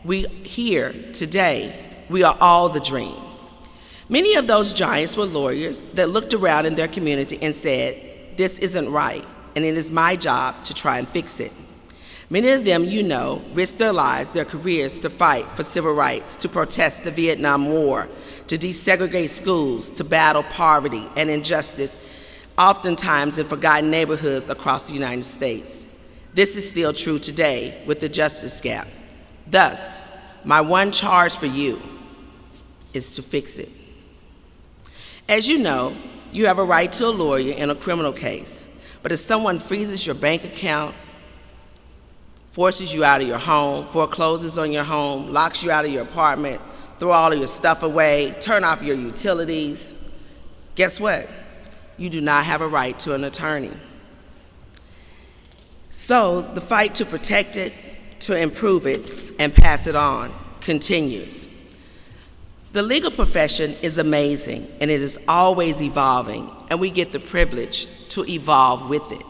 we here today, we are all the dream. Many of those giants were lawyers that looked around in their community and said, "This isn't right, and it is my job to try and fix it." Many of them, you know, risked their lives, their careers to fight for civil rights, to protest the Vietnam War, to desegregate schools, to battle poverty and injustice, oftentimes in forgotten neighborhoods across the United States. This is still true today with the justice gap. Thus, my one charge for you is to fix it. As you know, you have a right to a lawyer in a criminal case, but if someone freezes your bank account, forces you out of your home, forecloses on your home, locks you out of your apartment, throw all of your stuff away, turn off your utilities, guess what? You do not have a right to an attorney. So the fight to protect it, to improve it, and pass it on continues. The legal profession is amazing, and it is always evolving, and we get the privilege to evolve with it.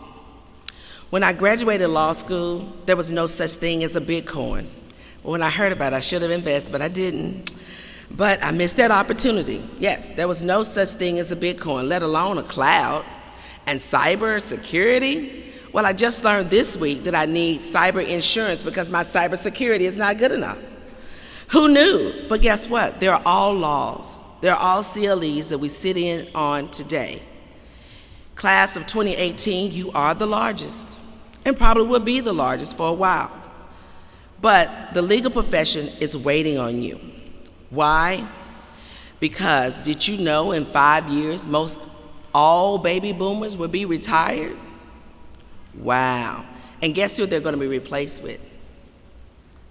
When I graduated law school, there was no such thing as a Bitcoin. But when I heard about it, I should have invested, but I didn't. But I missed that opportunity. Yes, there was no such thing as a Bitcoin, let alone a cloud. And cyber security? Well, I just learned this week that I need cyber insurance because my cyber security is not good enough. Who knew? But guess what? They're all laws. They're all CLEs that we sit in on today. Class of 2018, you are the largest, and probably will be the largest for a while. But the legal profession is waiting on you. Why? Because did you know in 5 years, most all baby boomers will be retired? Wow. And guess who they're going to be replaced with?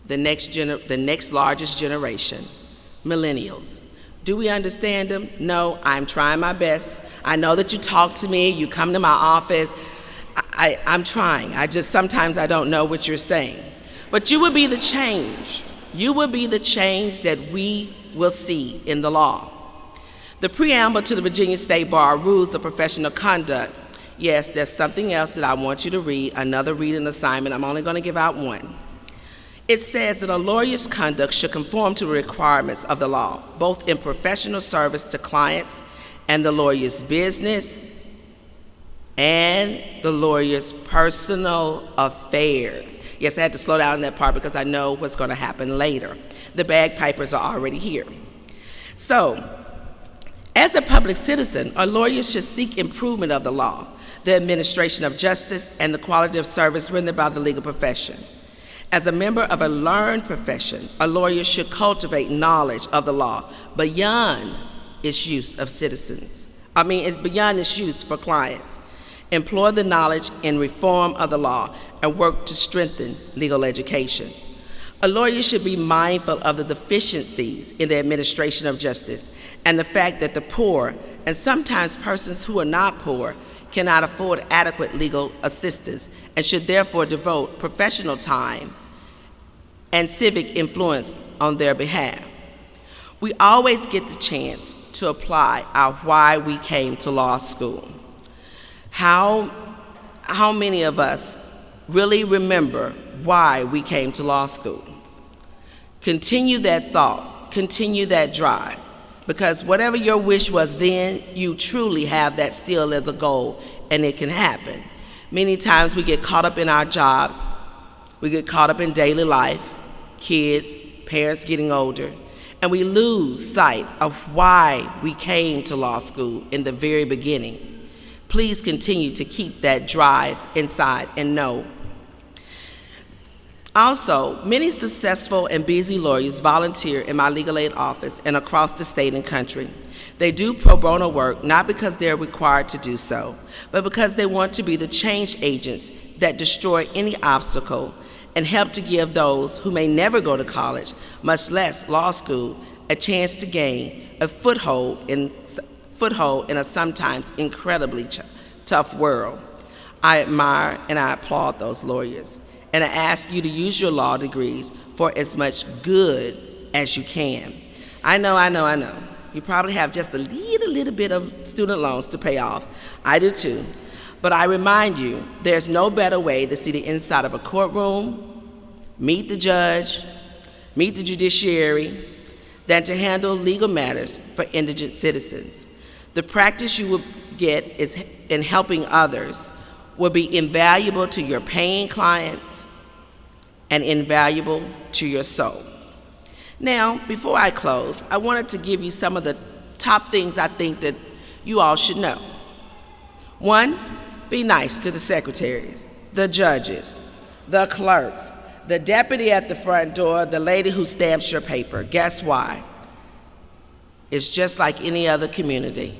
The next largest generation, millennials. Do we understand them? No, I'm trying my best. I know that you talk to me, you come to my office. I'm trying. Sometimes I don't know what you're saying. But you will be the change. You will be the change that we will see in the law. The preamble to the Virginia State Bar Rules of Professional Conduct. Yes, there's something else that I want you to read, another reading assignment. I'm only going to give out one. It says that a lawyer's conduct should conform to the requirements of the law, both in professional service to clients and the lawyer's business, and the lawyer's personal affairs. Yes, I had to slow down on that part because I know what's going to happen later. The bagpipers are already here. So, as a public citizen, a lawyer should seek improvement of the law, the administration of justice, and the quality of service rendered by the legal profession. As a member of a learned profession, a lawyer should cultivate knowledge of the law beyond its use of citizens. Beyond its use for clients. Employ the knowledge in reform of the law and work to strengthen legal education. A lawyer should be mindful of the deficiencies in the administration of justice and the fact that the poor, and sometimes persons who are not poor, cannot afford adequate legal assistance and should therefore devote professional time and civic influence on their behalf. We always get the chance to apply our why we came to law school. How many of us really remember why we came to law school? Continue that thought, continue that drive, because whatever your wish was then, you truly have that still as a goal, and it can happen. Many times we get caught up in our jobs, we get caught up in daily life, kids, parents getting older, and we lose sight of why we came to law school in the very beginning. Please continue to keep that drive inside and know. Also, many successful and busy lawyers volunteer in my legal aid office and across the state and country. They do pro bono work not because they're required to do so, but because they want to be the change agents that destroy any obstacle and help to give those who may never go to college, much less law school, a chance to gain a foothold in a sometimes incredibly tough world. I admire and I applaud those lawyers, and I ask you to use your law degrees for as much good as you can. I know. You probably have just a little bit of student loans to pay off. I do too. But I remind you, there's no better way to see the inside of a courtroom, meet the judge, meet the judiciary, than to handle legal matters for indigent citizens. The practice you will get is in helping others will be invaluable to your paying clients and invaluable to your soul. Now, before I close, I wanted to give you some of the top things I think that you all should know. 1, be nice to the secretaries, the judges, the clerks, the deputy at the front door, the lady who stamps your paper. Guess why? It's just like any other community.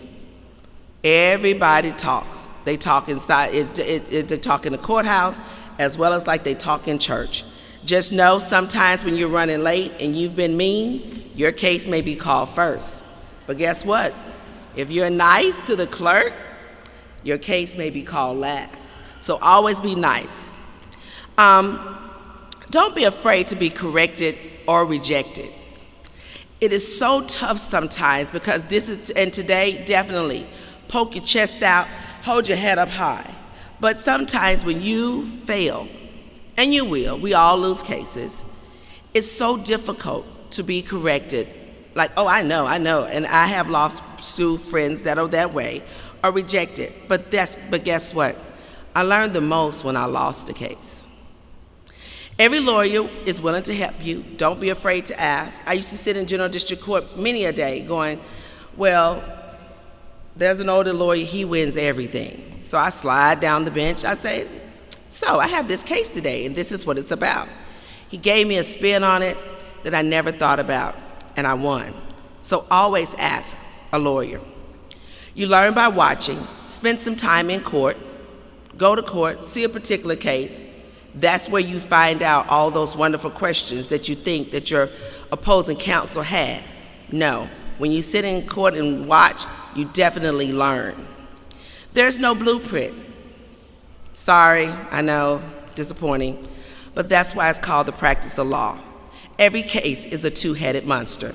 Everybody talks. They talk inside, they talk in the courthouse as well as like they talk in church. Just know sometimes when you're running late and you've been mean, your case may be called first. But guess what? If you're nice to the clerk, your case may be called last. So always be nice. Don't be afraid to be corrected or rejected. It is so tough sometimes because today, definitely, poke your chest out, hold your head up high. But sometimes when you fail, and you will, we all lose cases, it's so difficult to be corrected. Like, oh, I know, and I have law school friends that are that way, or rejected. But guess what? I learned the most when I lost the case. Every lawyer is willing to help you. Don't be afraid to ask. I used to sit in General District Court many a day going, well, there's an older lawyer, he wins everything. So I slide down the bench, I say, so I have this case today, and this is what it's about. He gave me a spin on it that I never thought about, and I won. So always ask a lawyer. You learn by watching, spend some time in court, go to court, see a particular case. That's where you find out all those wonderful questions that you think that your opposing counsel had. No, when you sit in court and watch, you definitely learn. There's no blueprint. Sorry, I know, disappointing, but that's why it's called the practice of law. Every case is a two-headed monster.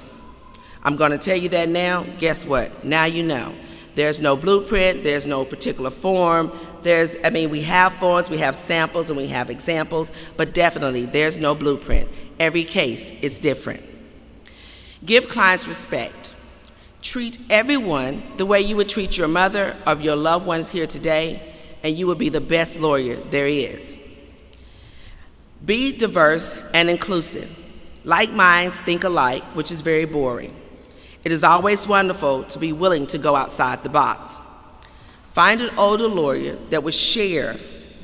I'm going to tell you that now. Guess what? Now you know. There's no blueprint, there's no particular form. We have forms, we have samples, and we have examples, but definitely there's no blueprint. Every case is different. Give clients respect. Treat everyone the way you would treat your mother or your loved ones here today. and you will be the best lawyer there is. Be diverse and inclusive. Like minds think alike, which is very boring. It is always wonderful to be willing to go outside the box. Find an older lawyer that will share,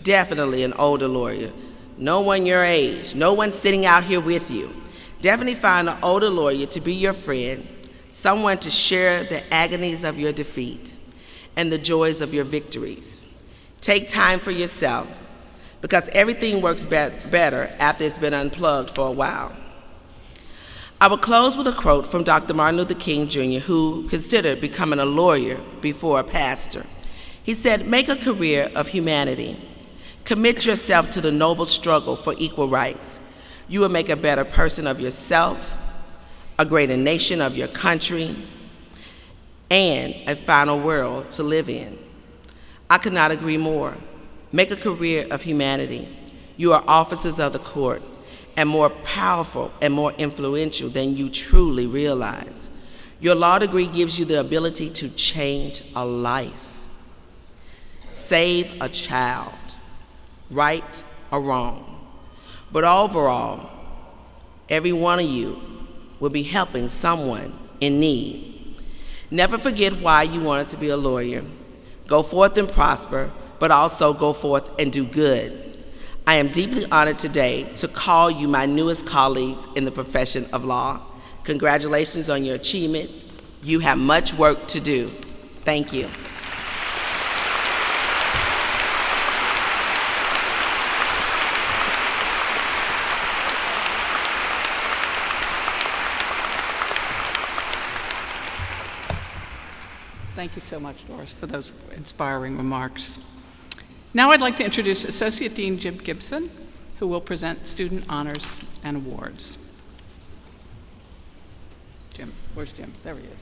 definitely an older lawyer. No one your age, no one sitting out here with you. Definitely find an older lawyer to be your friend, someone to share the agonies of your defeat and the joys of your victories. Take time for yourself, because everything works better after it's been unplugged for a while. I will close with a quote from Dr. Martin Luther King Jr., who considered becoming a lawyer before a pastor. He said, "Make a career of humanity. Commit yourself to the noble struggle for equal rights. You will make a better person of yourself, a greater nation of your country, and a final world to live in." I could not agree more. Make a career of humanity. You are officers of the court, and more powerful and more influential than you truly realize. Your law degree gives you the ability to change a life, save a child, right or wrong. But overall, every one of you will be helping someone in need. Never forget why you wanted to be a lawyer. Go forth and prosper, but also go forth and do good. I am deeply honored today to call you my newest colleagues in the profession of law. Congratulations on your achievement. You have much work to do. Thank you. Thank you so much, Doris, for those inspiring remarks. Now I'd like to introduce Associate Dean Jim Gibson, who will present student honors and awards. Jim, where's Jim? There he is.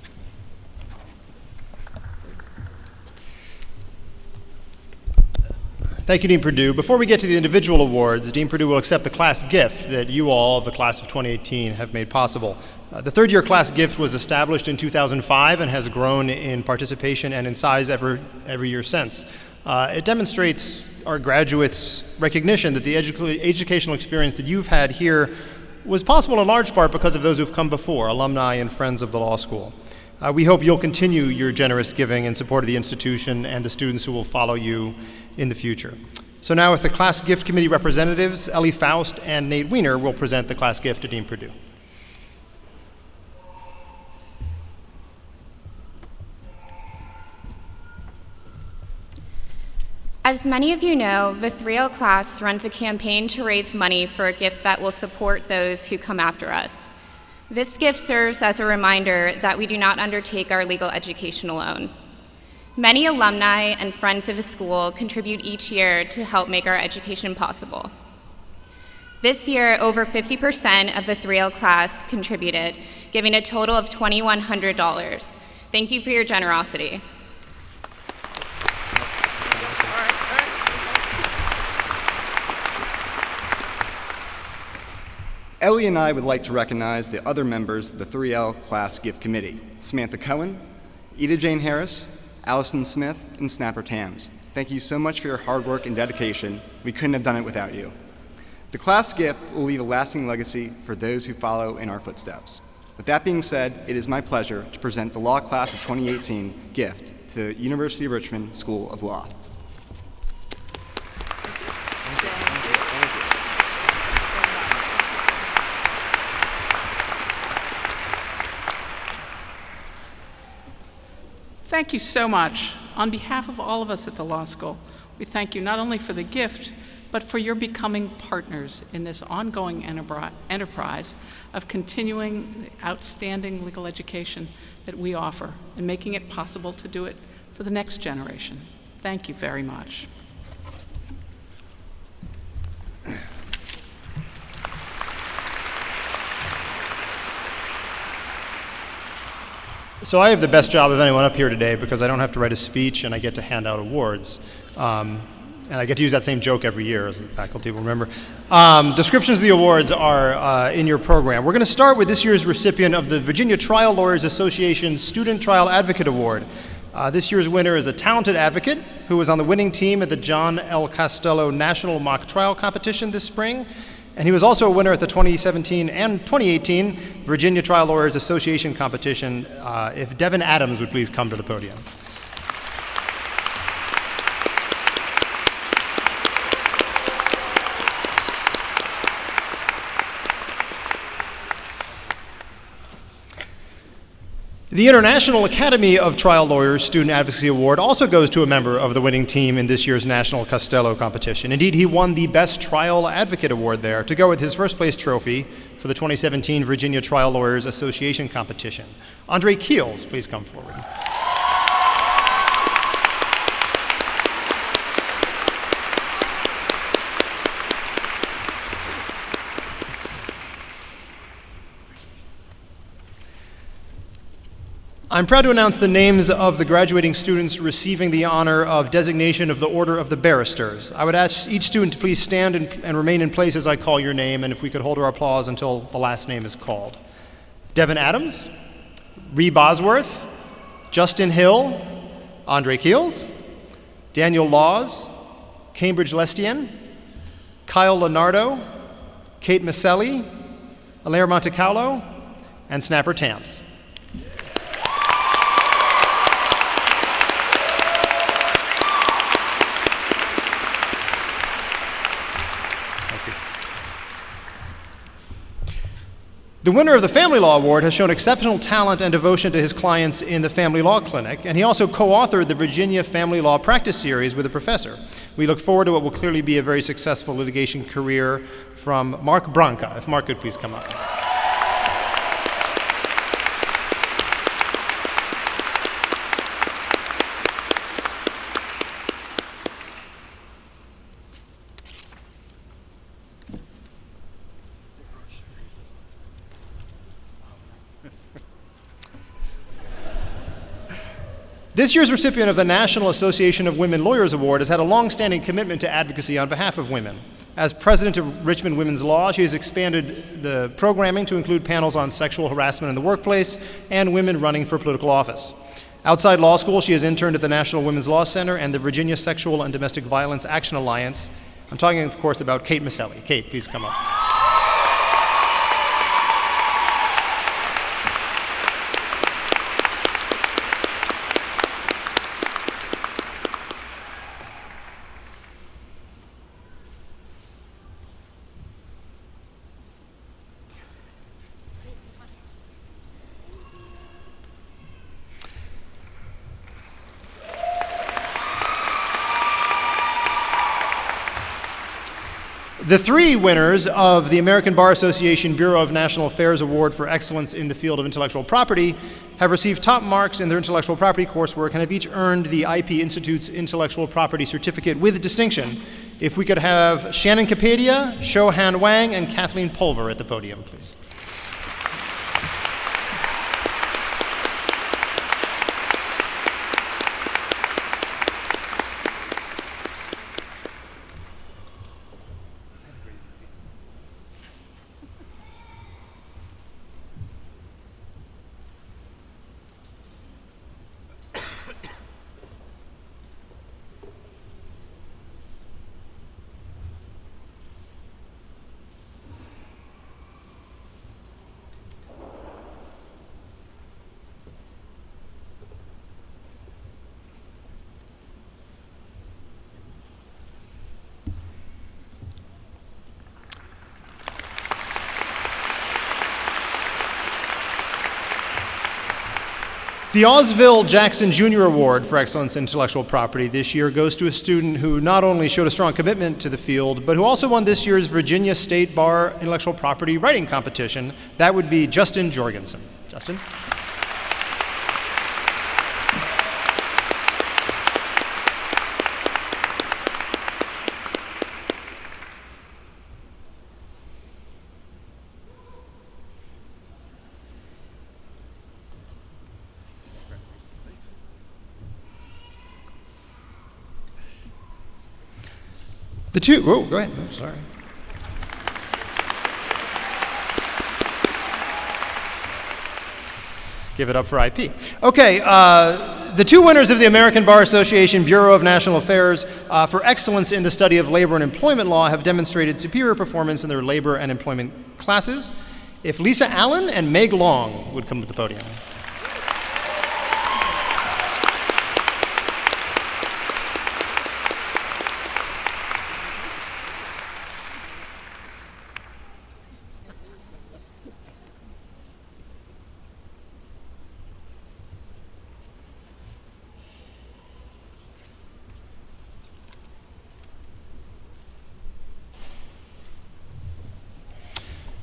Thank you, Dean Perdue. Before we get to the individual awards, Dean Perdue will accept the class gift that you all, the class of 2018, have made possible. The third-year class gift was established in 2005 and has grown in participation and in size every year since. It demonstrates our graduates' recognition that the educational experience that you've had here was possible in large part because of those who've come before, alumni and friends of the law school. We hope you'll continue your generous giving in support of the institution and the students who will follow you in the future. So now with the Class Gift Committee representatives, Ellie Faust and Nate Weiner will present the class gift to Dean Perdue. As many of you know, the 3L class runs a campaign to raise money for a gift that will support those who come after us. This gift serves as a reminder that we do not undertake our legal education alone. Many alumni and friends of the school contribute each year to help make our education possible. This year, over 50% of the 3L class contributed, giving a total of $2,100. Thank you for your generosity. Ellie and I would like to recognize the other members of the 3L Class Gift Committee: Samantha Cohen, Ida Jane Harris, Allison Smith, and Snapper Tams. Thank you so much for your hard work and dedication. We couldn't have done it without you. The class gift will leave a lasting legacy for those who follow in our footsteps. With that being said, it is my pleasure to present the Law Class of 2018 gift to the University of Richmond School of Law. Thank you so much. On behalf of all of us at the law school, we thank you not only for the gift, but for your becoming partners in this ongoing enterprise of continuing the outstanding legal education that we offer and making it possible to do it for the next generation. Thank you very much. So I have the best job of anyone up here today because I don't have to write a speech and I get to hand out awards. And I get to use that same joke every year, as the faculty will remember. Descriptions of the awards are in your program. We're going to start with this year's recipient of the Virginia Trial Lawyers Association Student Trial Advocate Award. This year's winner is a talented advocate who was on the winning team at the John L. Costello National Mock Trial Competition this spring, and he was also a winner at the 2017 and 2018 Virginia Trial Lawyers Association competition. If Devin Adams would please come to the podium. The International Academy of Trial Lawyers Student Advocacy Award also goes to a member of the winning team in this year's National Costello competition. Indeed, he won the Best Trial Advocate Award there to go with his first place trophy for the 2017 Virginia Trial Lawyers Association competition. Andre Keels, please come forward. I'm proud to announce the names of the graduating students receiving the honor of designation of the Order of the Barristers. I would ask each student to please stand and remain in place as I call your name, and if we could hold our applause until the last name is called. Devin Adams, Ree Bosworth, Justin Hill, Andre Keels, Daniel Laws, Cambridge Lestienne, Kyle Leonardo, Kate Maselli, Alaire Montecaulo, and Snapper Tams. The winner of the Family Law Award has shown exceptional talent and devotion to his clients in the Family Law Clinic, and he also co-authored the Virginia Family Law Practice Series with a professor. We look forward to what will clearly be a very successful litigation career from Mark Branca. If Mark could please come up. This year's recipient of the National Association of Women Lawyers Award has had a long-standing commitment to advocacy on behalf of women. As president of Richmond Women's Law, she has expanded the programming to include panels on sexual harassment in the workplace and women running for political office. Outside law school, she has interned at the National Women's Law Center and the Virginia Sexual and Domestic Violence Action Alliance. I'm talking, of course, about Kate Maselli. Kate, please come up. The three winners of the American Bar Association Bureau of National Affairs Award for Excellence in the Field of Intellectual Property have received top marks in their intellectual property coursework and have each earned the IP Institute's Intellectual Property Certificate with distinction. If we could have Shannon Kapadia, Shou Han Wang, and Kathleen Pulver at the podium, please. The Osville Jackson Jr. Award for Excellence in Intellectual Property this year goes to a student who not only showed a strong commitment to the field, but who also won this year's Virginia State Bar Intellectual Property Writing Competition. That would be Justin Jorgensen. Justin? Oh, go ahead. I'm sorry. Give it up for IP. Okay, The two winners of the American Bar Association Bureau of National Affairs for excellence in the study of labor and employment law have demonstrated superior performance in their labor and employment classes. If Lisa Allen and Meg Long would come to the podium.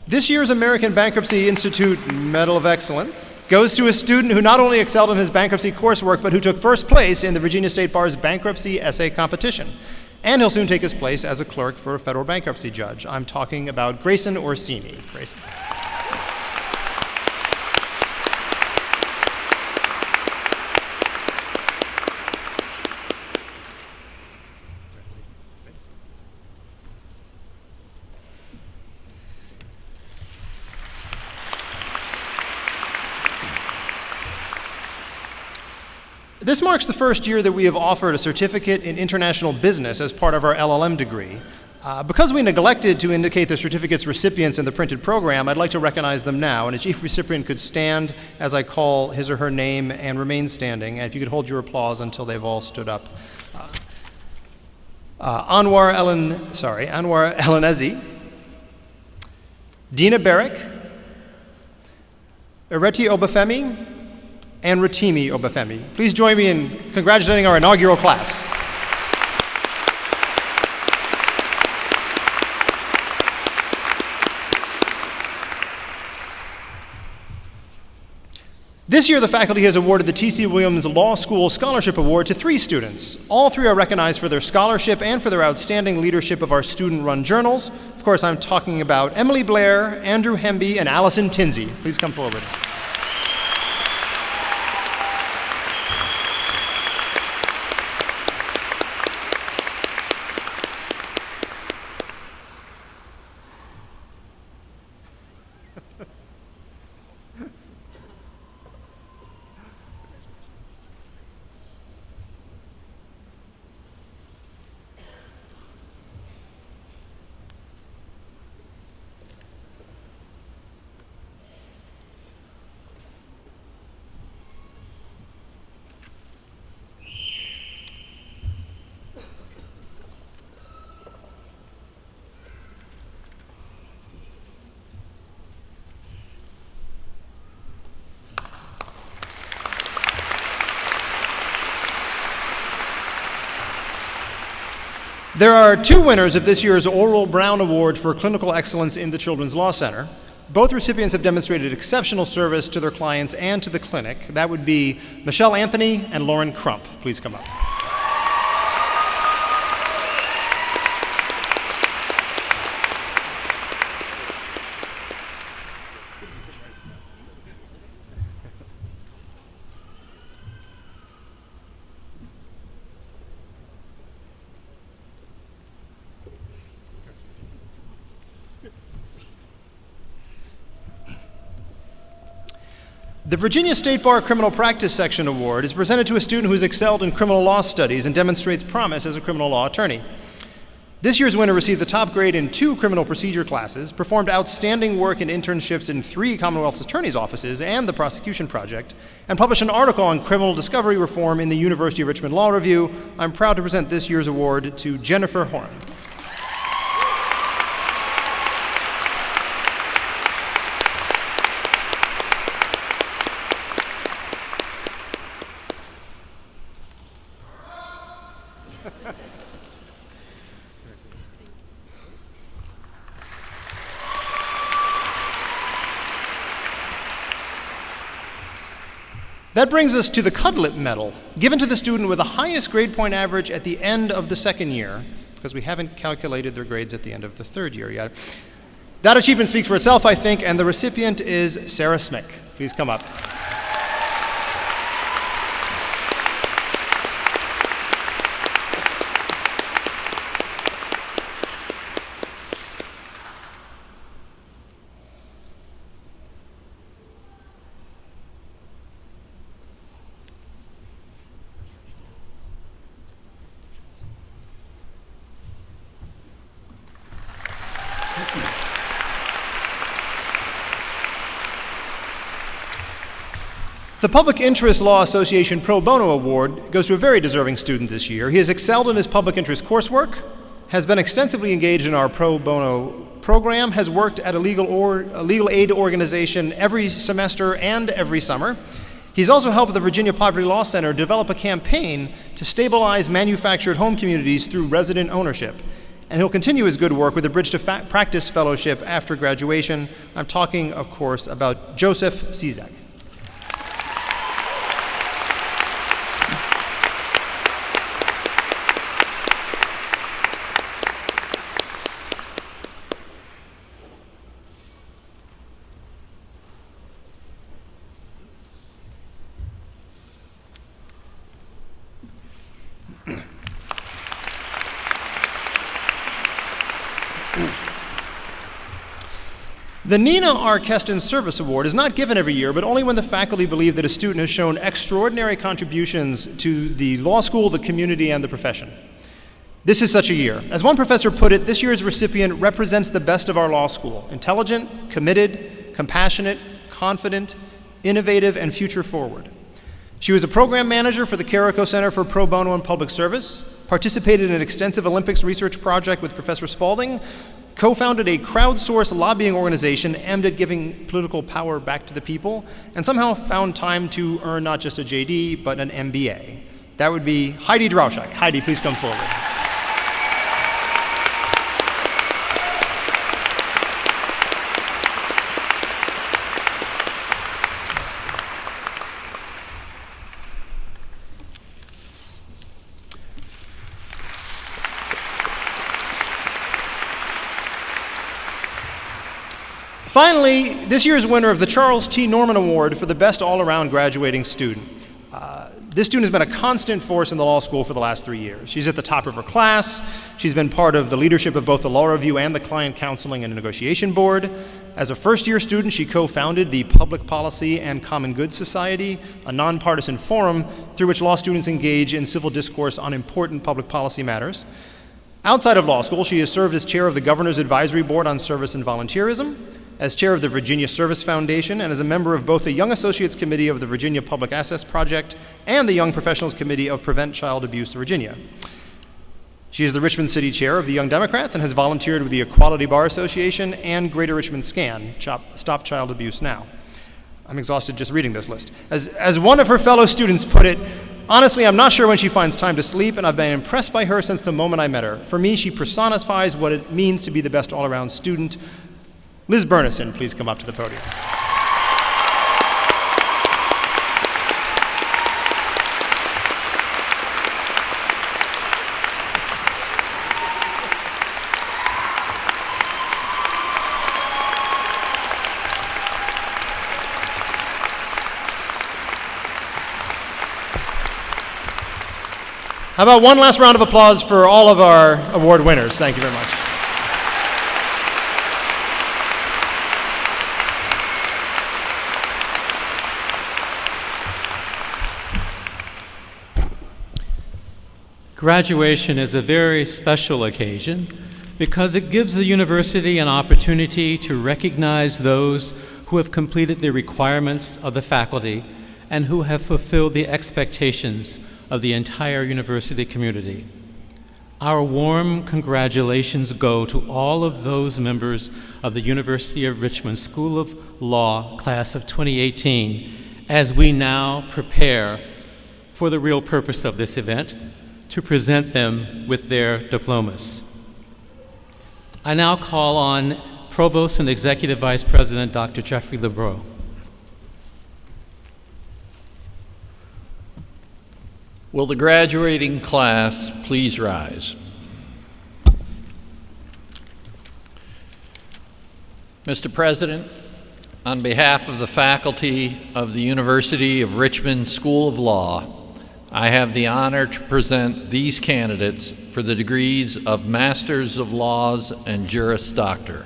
This year's American Bankruptcy Institute Medal of Excellence goes to a student who not only excelled in his bankruptcy coursework, but who took first place in the Virginia State Bar's bankruptcy essay competition. And he'll soon take his place as a clerk for a federal bankruptcy judge. I'm talking about Grayson Orsini. Grayson. This marks the first year that we have offered a certificate in international business as part of our LLM degree. Because we neglected to indicate the certificate's recipients in the printed program, I'd like to recognize them now, and each recipient could stand as I call his or her name and remain standing, and if you could hold your applause until they've all stood up. Anwar Elenezi, Dina Barrick, Ereti Obafemi, and Rotimi Obafemi. Please join me in congratulating our inaugural class. This year, the faculty has awarded the T.C. Williams Law School Scholarship Award to 3 students. All 3 are recognized for their scholarship and for their outstanding leadership of our student-run journals. Of course, I'm talking about Emily Blair, Andrew Hemby, and Allison Tinsey. Please come forward. There are 2 winners of this year's Oral Brown Award for Clinical Excellence in the Children's Law Center. Both recipients have demonstrated exceptional service to their clients and to the clinic. That would be Michelle Anthony and Lauren Crump. Please come up. The Virginia State Bar Criminal Practice Section Award is presented to a student who has excelled in criminal law studies and demonstrates promise as a criminal law attorney. This year's winner received the top grade in 2 criminal procedure classes, performed outstanding work in internships in 3 Commonwealth Attorney's offices and the Prosecution Project, and published an article on criminal discovery reform in the University of Richmond Law Review. I'm proud to present this year's award to Jennifer Horn. That brings us to the Cudlip Medal, given to the student with the highest grade point average at the end of the 2nd year, because we haven't calculated their grades at the end of the 3rd year yet. That achievement speaks for itself, I think, and the recipient is Sarah Smick. Please come up. The Public Interest Law Association Pro Bono Award goes to a very deserving student this year. He has excelled in his public interest coursework, has been extensively engaged in our pro bono program, has worked at a legal aid organization every semester and every summer. He's also helped the Virginia Poverty Law Center develop a campaign to stabilize manufactured home communities through resident ownership. And he'll continue his good work with the Bridge to Practice Fellowship after graduation. I'm talking, of course, about Joseph Cizek. The Nina R. Keston Service Award is not given every year, but only when the faculty believe that a student has shown extraordinary contributions to the law school, the community, and the profession. This is such a year. As one professor put it, this year's recipient represents the best of our law school: intelligent, committed, compassionate, confident, innovative, and future forward. She was a program manager for the Carrico Center for Pro Bono and Public Service, participated in an extensive Olympics research project with Professor Spalding, co-founded a crowdsourced lobbying organization aimed at giving political power back to the people, and somehow found time to earn not just a JD, but an MBA. That would be Heidi Drauschak. Heidi, please come forward. Finally, this year's winner of the Charles T. Norman Award for the best all-around graduating student. This student has been a constant force in the law school for the last 3 years. She's at the top of her class. She's been part of the leadership of both the Law Review and the Client Counseling and Negotiation Board. As a first-year student, she co-founded the Public Policy and Common Good Society, a nonpartisan forum through which law students engage in civil discourse on important public policy matters. Outside of law school, she has served as chair of the Governor's Advisory Board on Service and Volunteerism, as chair of the Virginia Service Foundation, and as a member of both the Young Associates Committee of the Virginia Public Access Project and the Young Professionals Committee of Prevent Child Abuse Virginia. She is the Richmond City Chair of the Young Democrats and has volunteered with the Equality Bar Association and Greater Richmond SCAN, Stop Child Abuse Now. I'm exhausted just reading this list. As one of her fellow students put it, honestly, I'm not sure when she finds time to sleep, and I've been impressed by her since the moment I met her. For me, she personifies what it means to be the best all-around student. Liz Burnison, please come up to the podium. How about one last round of applause for all of our award winners? Thank you very much. Graduation is a very special occasion because it gives the university an opportunity to recognize those who have completed the requirements of the faculty and who have fulfilled the expectations of the entire university community. Our warm congratulations go to all of those members of the University of Richmond School of Law class of 2018 as we now prepare for the real purpose of this event, to present them with their diplomas. I now call on Provost and Executive Vice President Dr. Jeffrey LeBreau. Will the graduating class please rise? Mr. President, on behalf of the faculty of the University of Richmond School of Law, I have the honor to present these candidates for the degrees of Masters of Laws and Juris Doctor.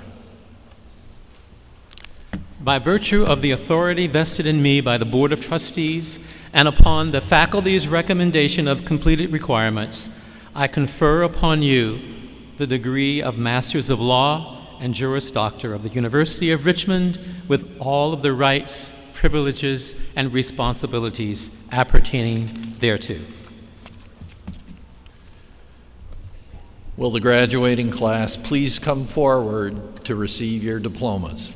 By virtue of the authority vested in me by the Board of Trustees and upon the faculty's recommendation of completed requirements, I confer upon you the degree of Masters of Law and Juris Doctor of the University of Richmond with all of the rights, privileges, and responsibilities appertaining thereto. Will the graduating class please come forward to receive your diplomas?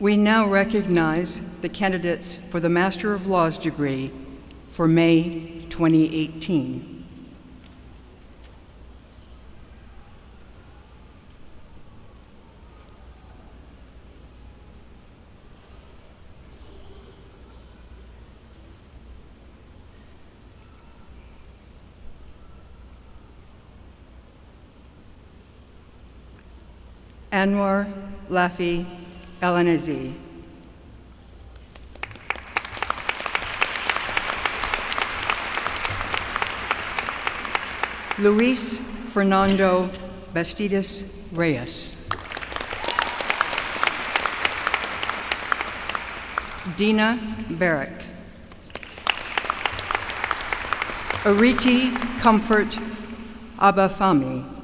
We now recognize the candidates for the Master of Laws degree for May 2018. Anwar Lafi El-Anazi. Luis Fernando Bastidas Reyes. Dina Barrick. Ariti Comfort Abafami.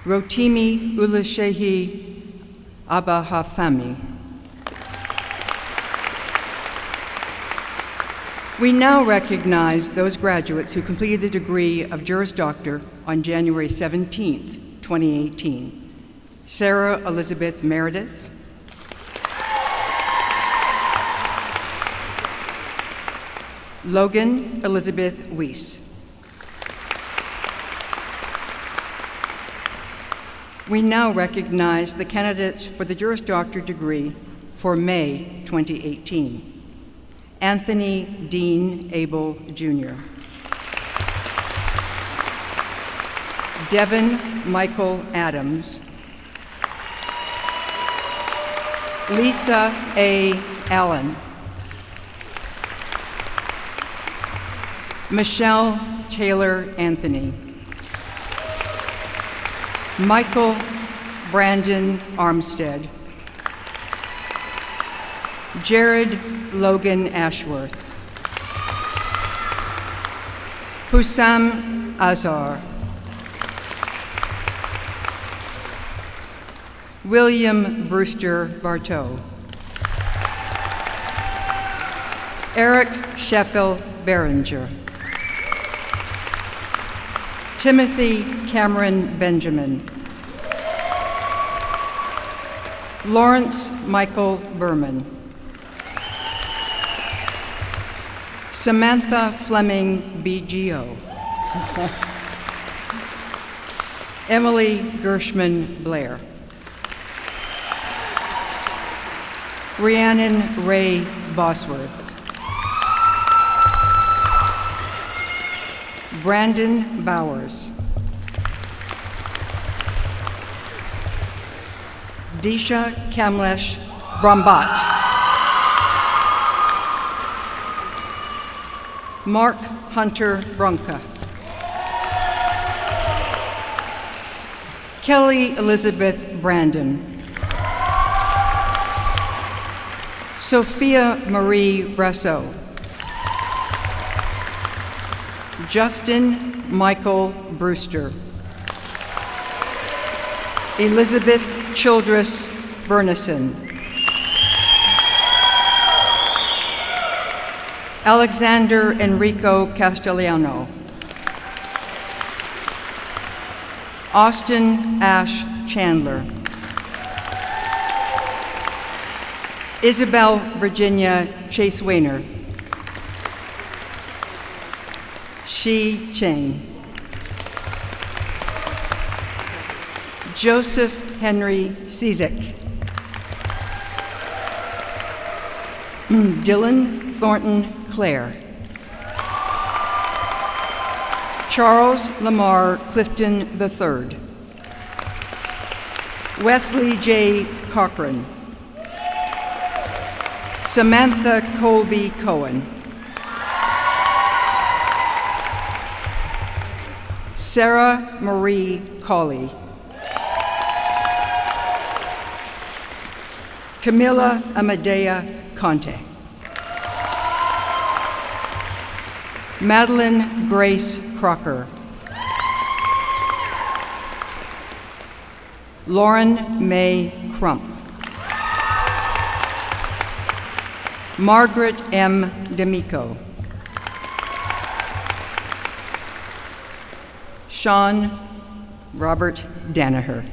Rotimi Ulusehi Abahafami. We now recognize those graduates who completed the degree of Juris Doctor on January 17th, 2018. Sarah Elizabeth Meredith. Logan Elizabeth Weiss. We now recognize the candidates for the Juris Doctor degree for May 2018. Anthony Dean Abel, Jr. Devin Michael Adams. Lisa A. Allen. Michelle Taylor Anthony. Michael Brandon Armstead. Jared Logan Ashworth. Hussam Azar. William Brewster Bartow. Eric Sheffield Behringer. Timothy Cameron Benjamin. Lawrence Michael Berman. Samantha Fleming BGO. Emily Gershman Blair. Rhiannon Ray Bosworth. Brandon Bowers. Disha Kamlesh Brombat. Mark Hunter Bronca. Kelly Elizabeth Brandon. Sophia Marie Brasso. Justin Michael Brewster. Elizabeth Childress Bernison. Alexander Enrico Castellano. Austin Ash Chandler. Isabel Virginia Chase Wayner. Shi Cheng. Joseph Henry Cizek. Dylan Thornton Clare. Charles Lamar Clifton III. Wesley J. Cochran. Samantha Colby Cohen. Sarah Marie Colley. Camilla Amadea Conte. Madeline Grace Crocker. Lauren May Crump. Margaret M. D'Amico. Sean Robert Danaher.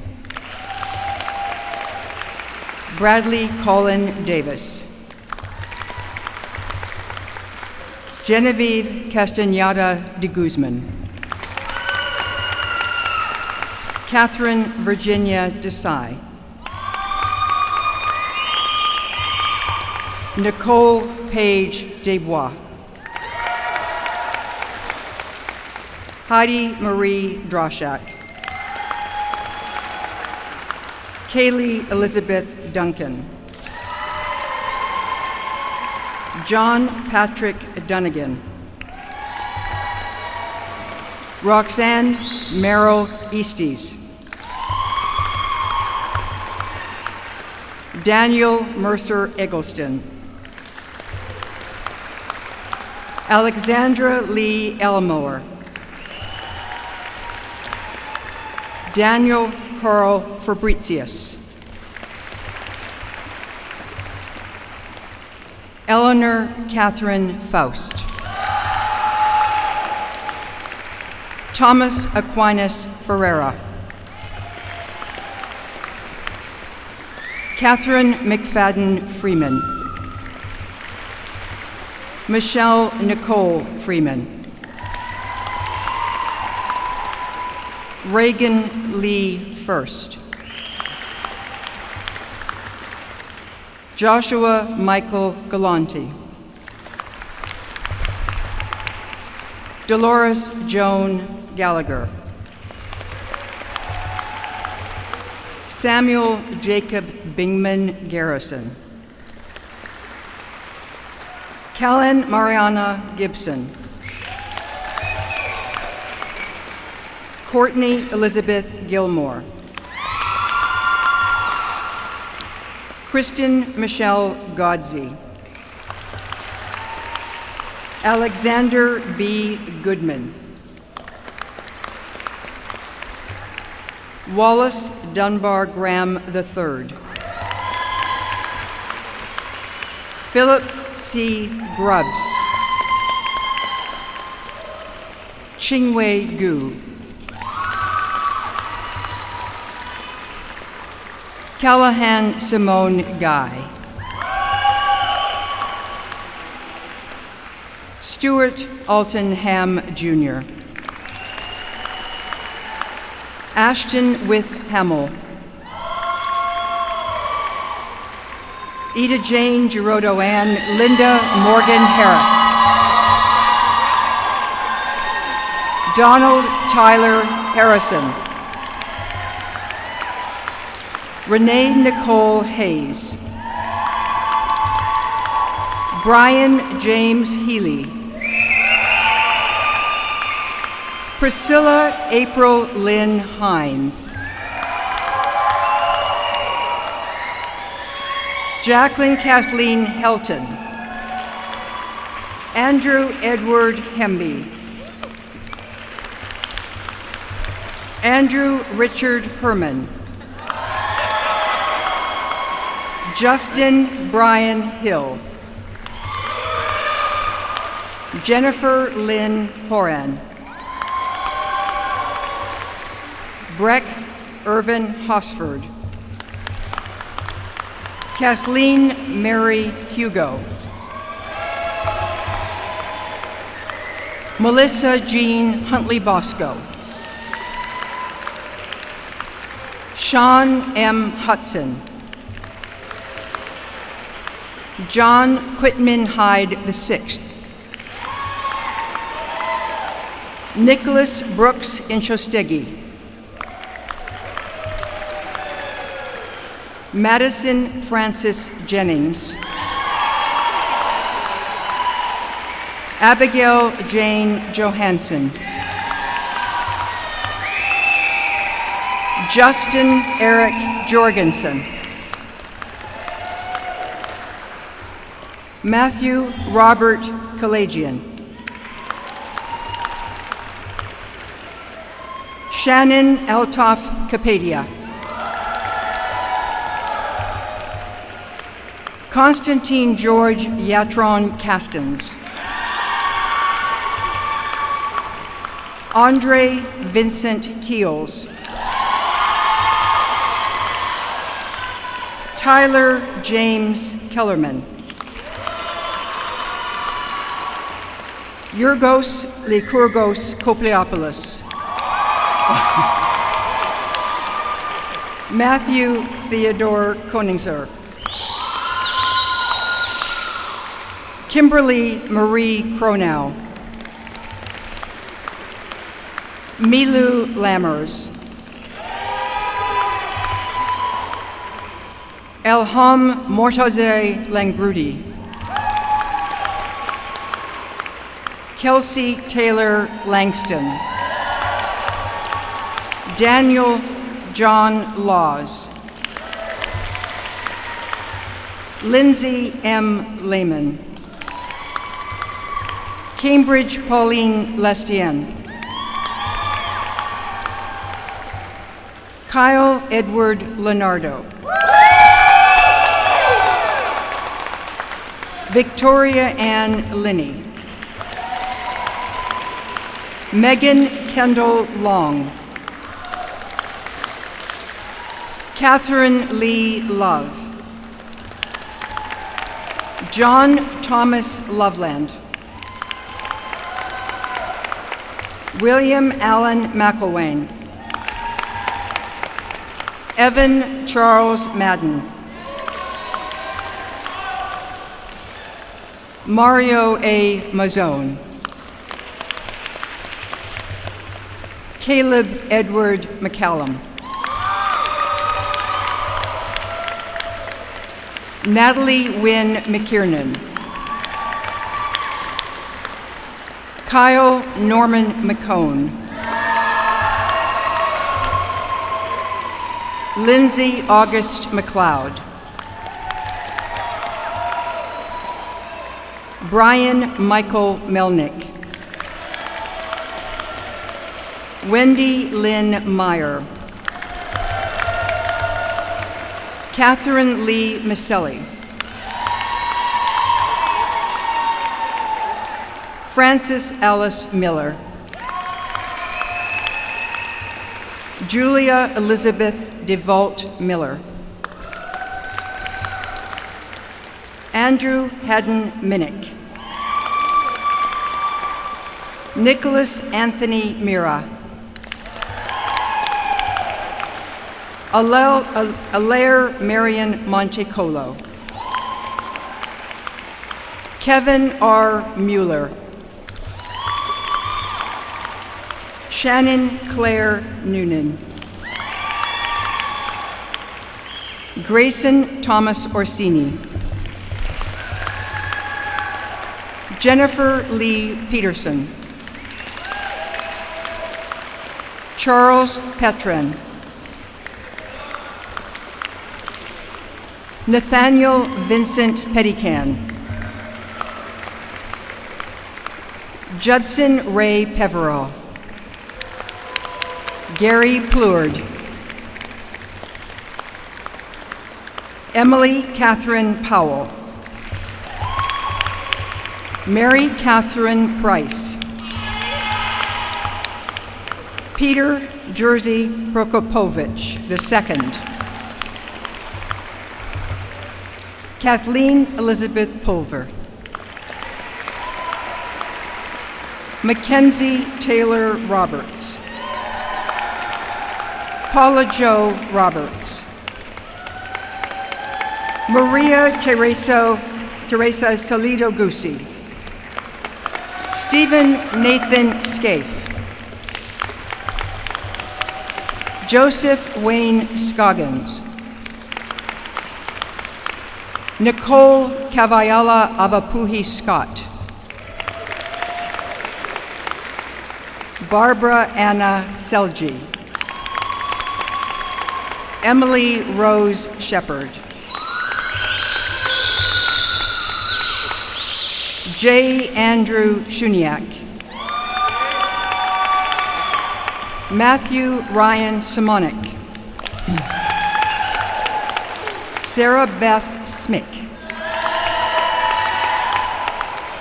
Bradley Colin Davis. Genevieve Castañeda de Guzman. Catherine Virginia Desai. Nicole Page Desbois. Heidi Marie Droshak. Kaylee Elizabeth Duncan. John Patrick Dunnigan. Roxanne Merrill Easties. Daniel Mercer Eggleston. Alexandra Lee Elmore. Daniel Carl Fabricius. Eleanor Catherine Faust. Thomas Aquinas Ferreira. Catherine McFadden Freeman. Michelle Nicole Freeman. Reagan Lee First. Joshua Michael Galanti. Dolores Joan Gallagher. Samuel Jacob Bingman Garrison. Callan Mariana Gibson. Courtney Elizabeth Gilmore. Kristen Michelle Godsey. Alexander B. Goodman. Wallace Dunbar Graham III. Philip C. Grubbs. Chingwei Gu. Callahan Simone Guy. Stuart Alton Ham Jr. Ashton With Hamill. Ida Jane Girodo Ann Linda Morgan Harris. Donald Tyler Harrison. Renee Nicole Hayes. Brian James Healy. Priscilla April Lynn Hines. Jacqueline Kathleen Helton. Andrew Edward Hemby. Andrew Richard Herman. Justin Brian Hill. Jennifer Lynn Horan. Breck Irvin Hosford. Kathleen Mary Hugo. Melissa Jean Huntley Bosco. Sean M. Hudson. John Quitman Hyde VI. Nicholas Brooks Inchostegi. Madison Francis Jennings. Abigail Jane Johansson. Justin Eric Jorgensen. Matthew Robert Kalajian. Shannon Eltoff Kapadia. Constantine George Yatron Castens. Andre Vincent Keels. Tyler James Kellerman. Yorgos Lykourgos Kopliopoulos. Matthew Theodore Koningser. Kimberly Marie Cronau. Milu Lammers. Elham Mortaze Langrudi. Kelsey Taylor Langston. Daniel John Laws. Lindsay M. Lehman. Cambridge Pauline Lestienne. Kyle Edward Leonardo. Victoria Ann Linney. Megan Kendall Long. Catherine Lee Love. John Thomas Loveland. William Allen McElwain. Evan Charles Madden. Mario A. Mazzone. Caleb Edward McCallum. Natalie Wynn McKiernan. Kyle Norman McCone. Lindsay August McLeod. Brian Michael Melnick. Wendy Lynn Meyer. Catherine Lee Maselli. Frances Alice Miller. Julia Elizabeth DeVault Miller. Andrew Haddon Minnick. Nicholas Anthony Mira. Alaire Marion Montecolo. Kevin R. Mueller. Shannon Claire Noonan. Grayson Thomas Orsini. Jennifer Lee Peterson. Charles Petran. Nathaniel Vincent Pettican. Judson Ray Peverell. Gary Plourde. Emily Catherine Powell. Mary Catherine Price. Peter Jersey Prokopovich II. Kathleen Elizabeth Pulver. Mackenzie Taylor Roberts. Paula Jo Roberts. Maria Teresa Salido Gussi. Stephen Nathan Scaife. Joseph Wayne Scoggins. Nicole Cavayala Avapuhi Scott. Barbara Anna Selgi, Emily Rose Shepard, J. Andrew Shuniak, Matthew Ryan Simonik, Sarah Beth Smick,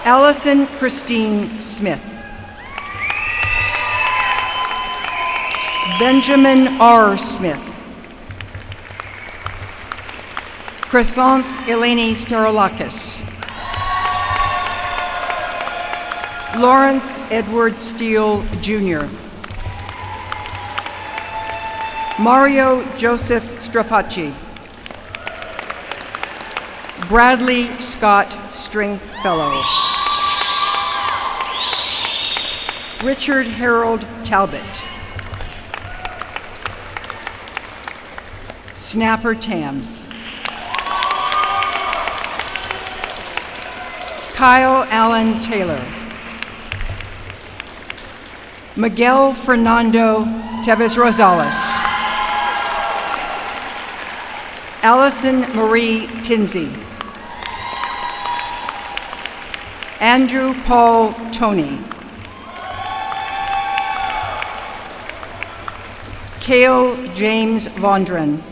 Allison Christine Smith, Benjamin R. Smith, Crescent Eleni Sterolakis, Lawrence Edward Steele, Jr., Mario Joseph Strafacci, Bradley Scott Stringfellow, Richard Harold Talbot, Snapper Tams, Kyle Allen Taylor, Miguel Fernando Teves Rosales, Allison Marie Tinsey, Andrew Paul Toney, Cale James Vondren,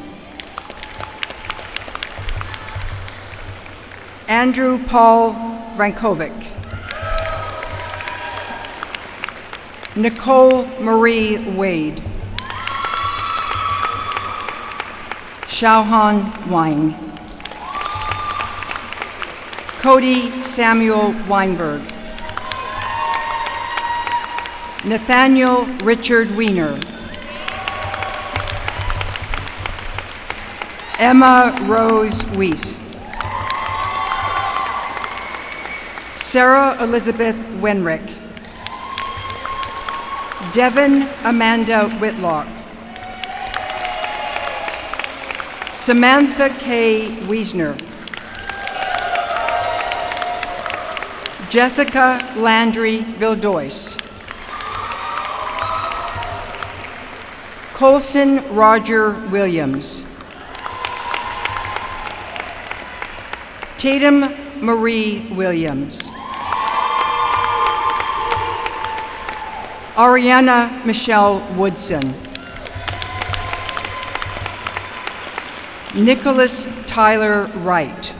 Andrew Paul Frankovic, Nicole Marie Wade, Xiaohan Wang, Cody Samuel Weinberg, Nathaniel Richard Wiener, Emma Rose Weiss, Sarah Elizabeth Wenrick, Devin Amanda Whitlock, Samantha K. Wiesner, Jessica Landry Vildois, Colson Roger Williams, Tatum Marie Williams, Ariana Michelle Woodson, Nicholas Tyler Wright,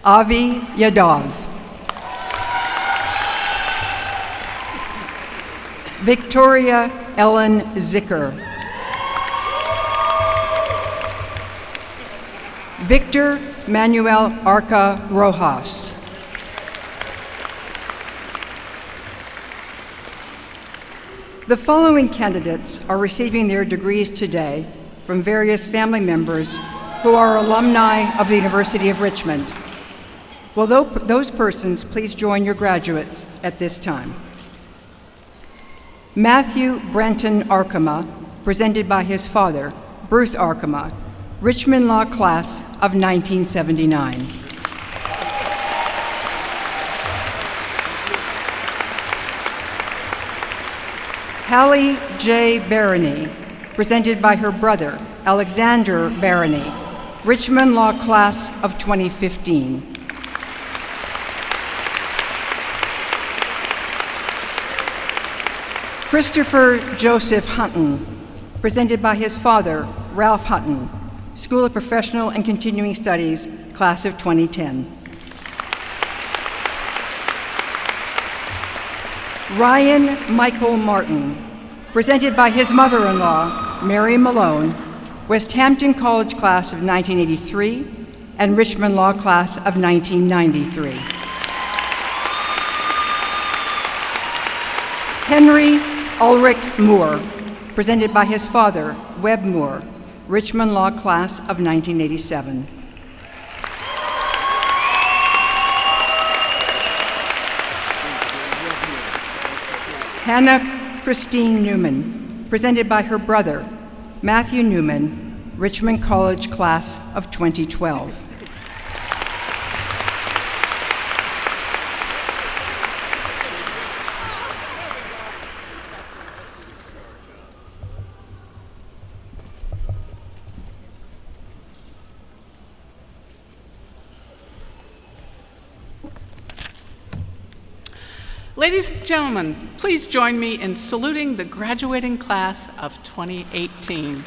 Avi Yadav, Victoria Ellen Zicker, Victor Manuel Arca Rojas, the following candidates are receiving their degrees today from various family members who are alumni of the University of Richmond. Will those persons please join your graduates at this time? Matthew Brenton Arkema, presented by his father, Bruce Arkema, Richmond Law Class of 1979. Hallie J. Barony, presented by her brother, Alexander Barony, Richmond Law Class of 2015. Christopher Joseph Hutton, presented by his father, Ralph Hutton, School of Professional and Continuing Studies, Class of 2010. Ryan Michael Martin, presented by his mother-in-law, Mary Malone, West Hampton College Class of 1983 and Richmond Law Class of 1993. Henry Ulrich Moore, presented by his father, Webb Moore, Richmond Law Class of 1987. Hannah Christine Newman, presented by her brother, Matthew Newman, Richmond College Class of 2012. Ladies and gentlemen, please join me in saluting the graduating class of 2018.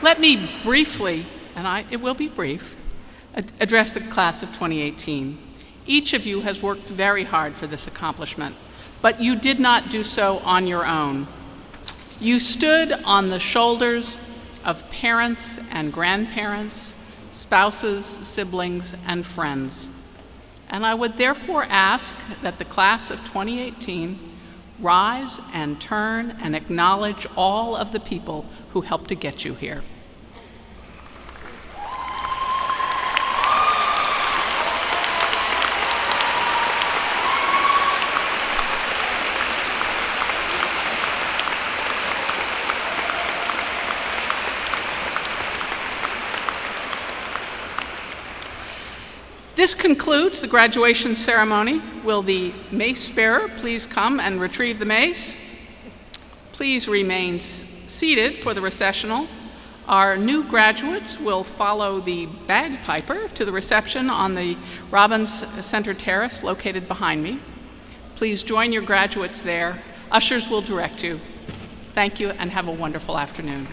Let me briefly, and it will be brief, address the class of 2018. Each of you has worked very hard for this accomplishment, but you did not do so on your own. You stood on the shoulders of parents and grandparents, spouses, siblings, and friends. And I would therefore ask that the class of 2018 rise and turn and acknowledge all of the people who helped to get you here. This concludes the graduation ceremony. Will the mace bearer please come and retrieve the mace? Please remain seated for the recessional. Our new graduates will follow the bagpiper to the reception on the Robbins Center Terrace located behind me. Please join your graduates there. Ushers will direct you. Thank you and have a wonderful afternoon.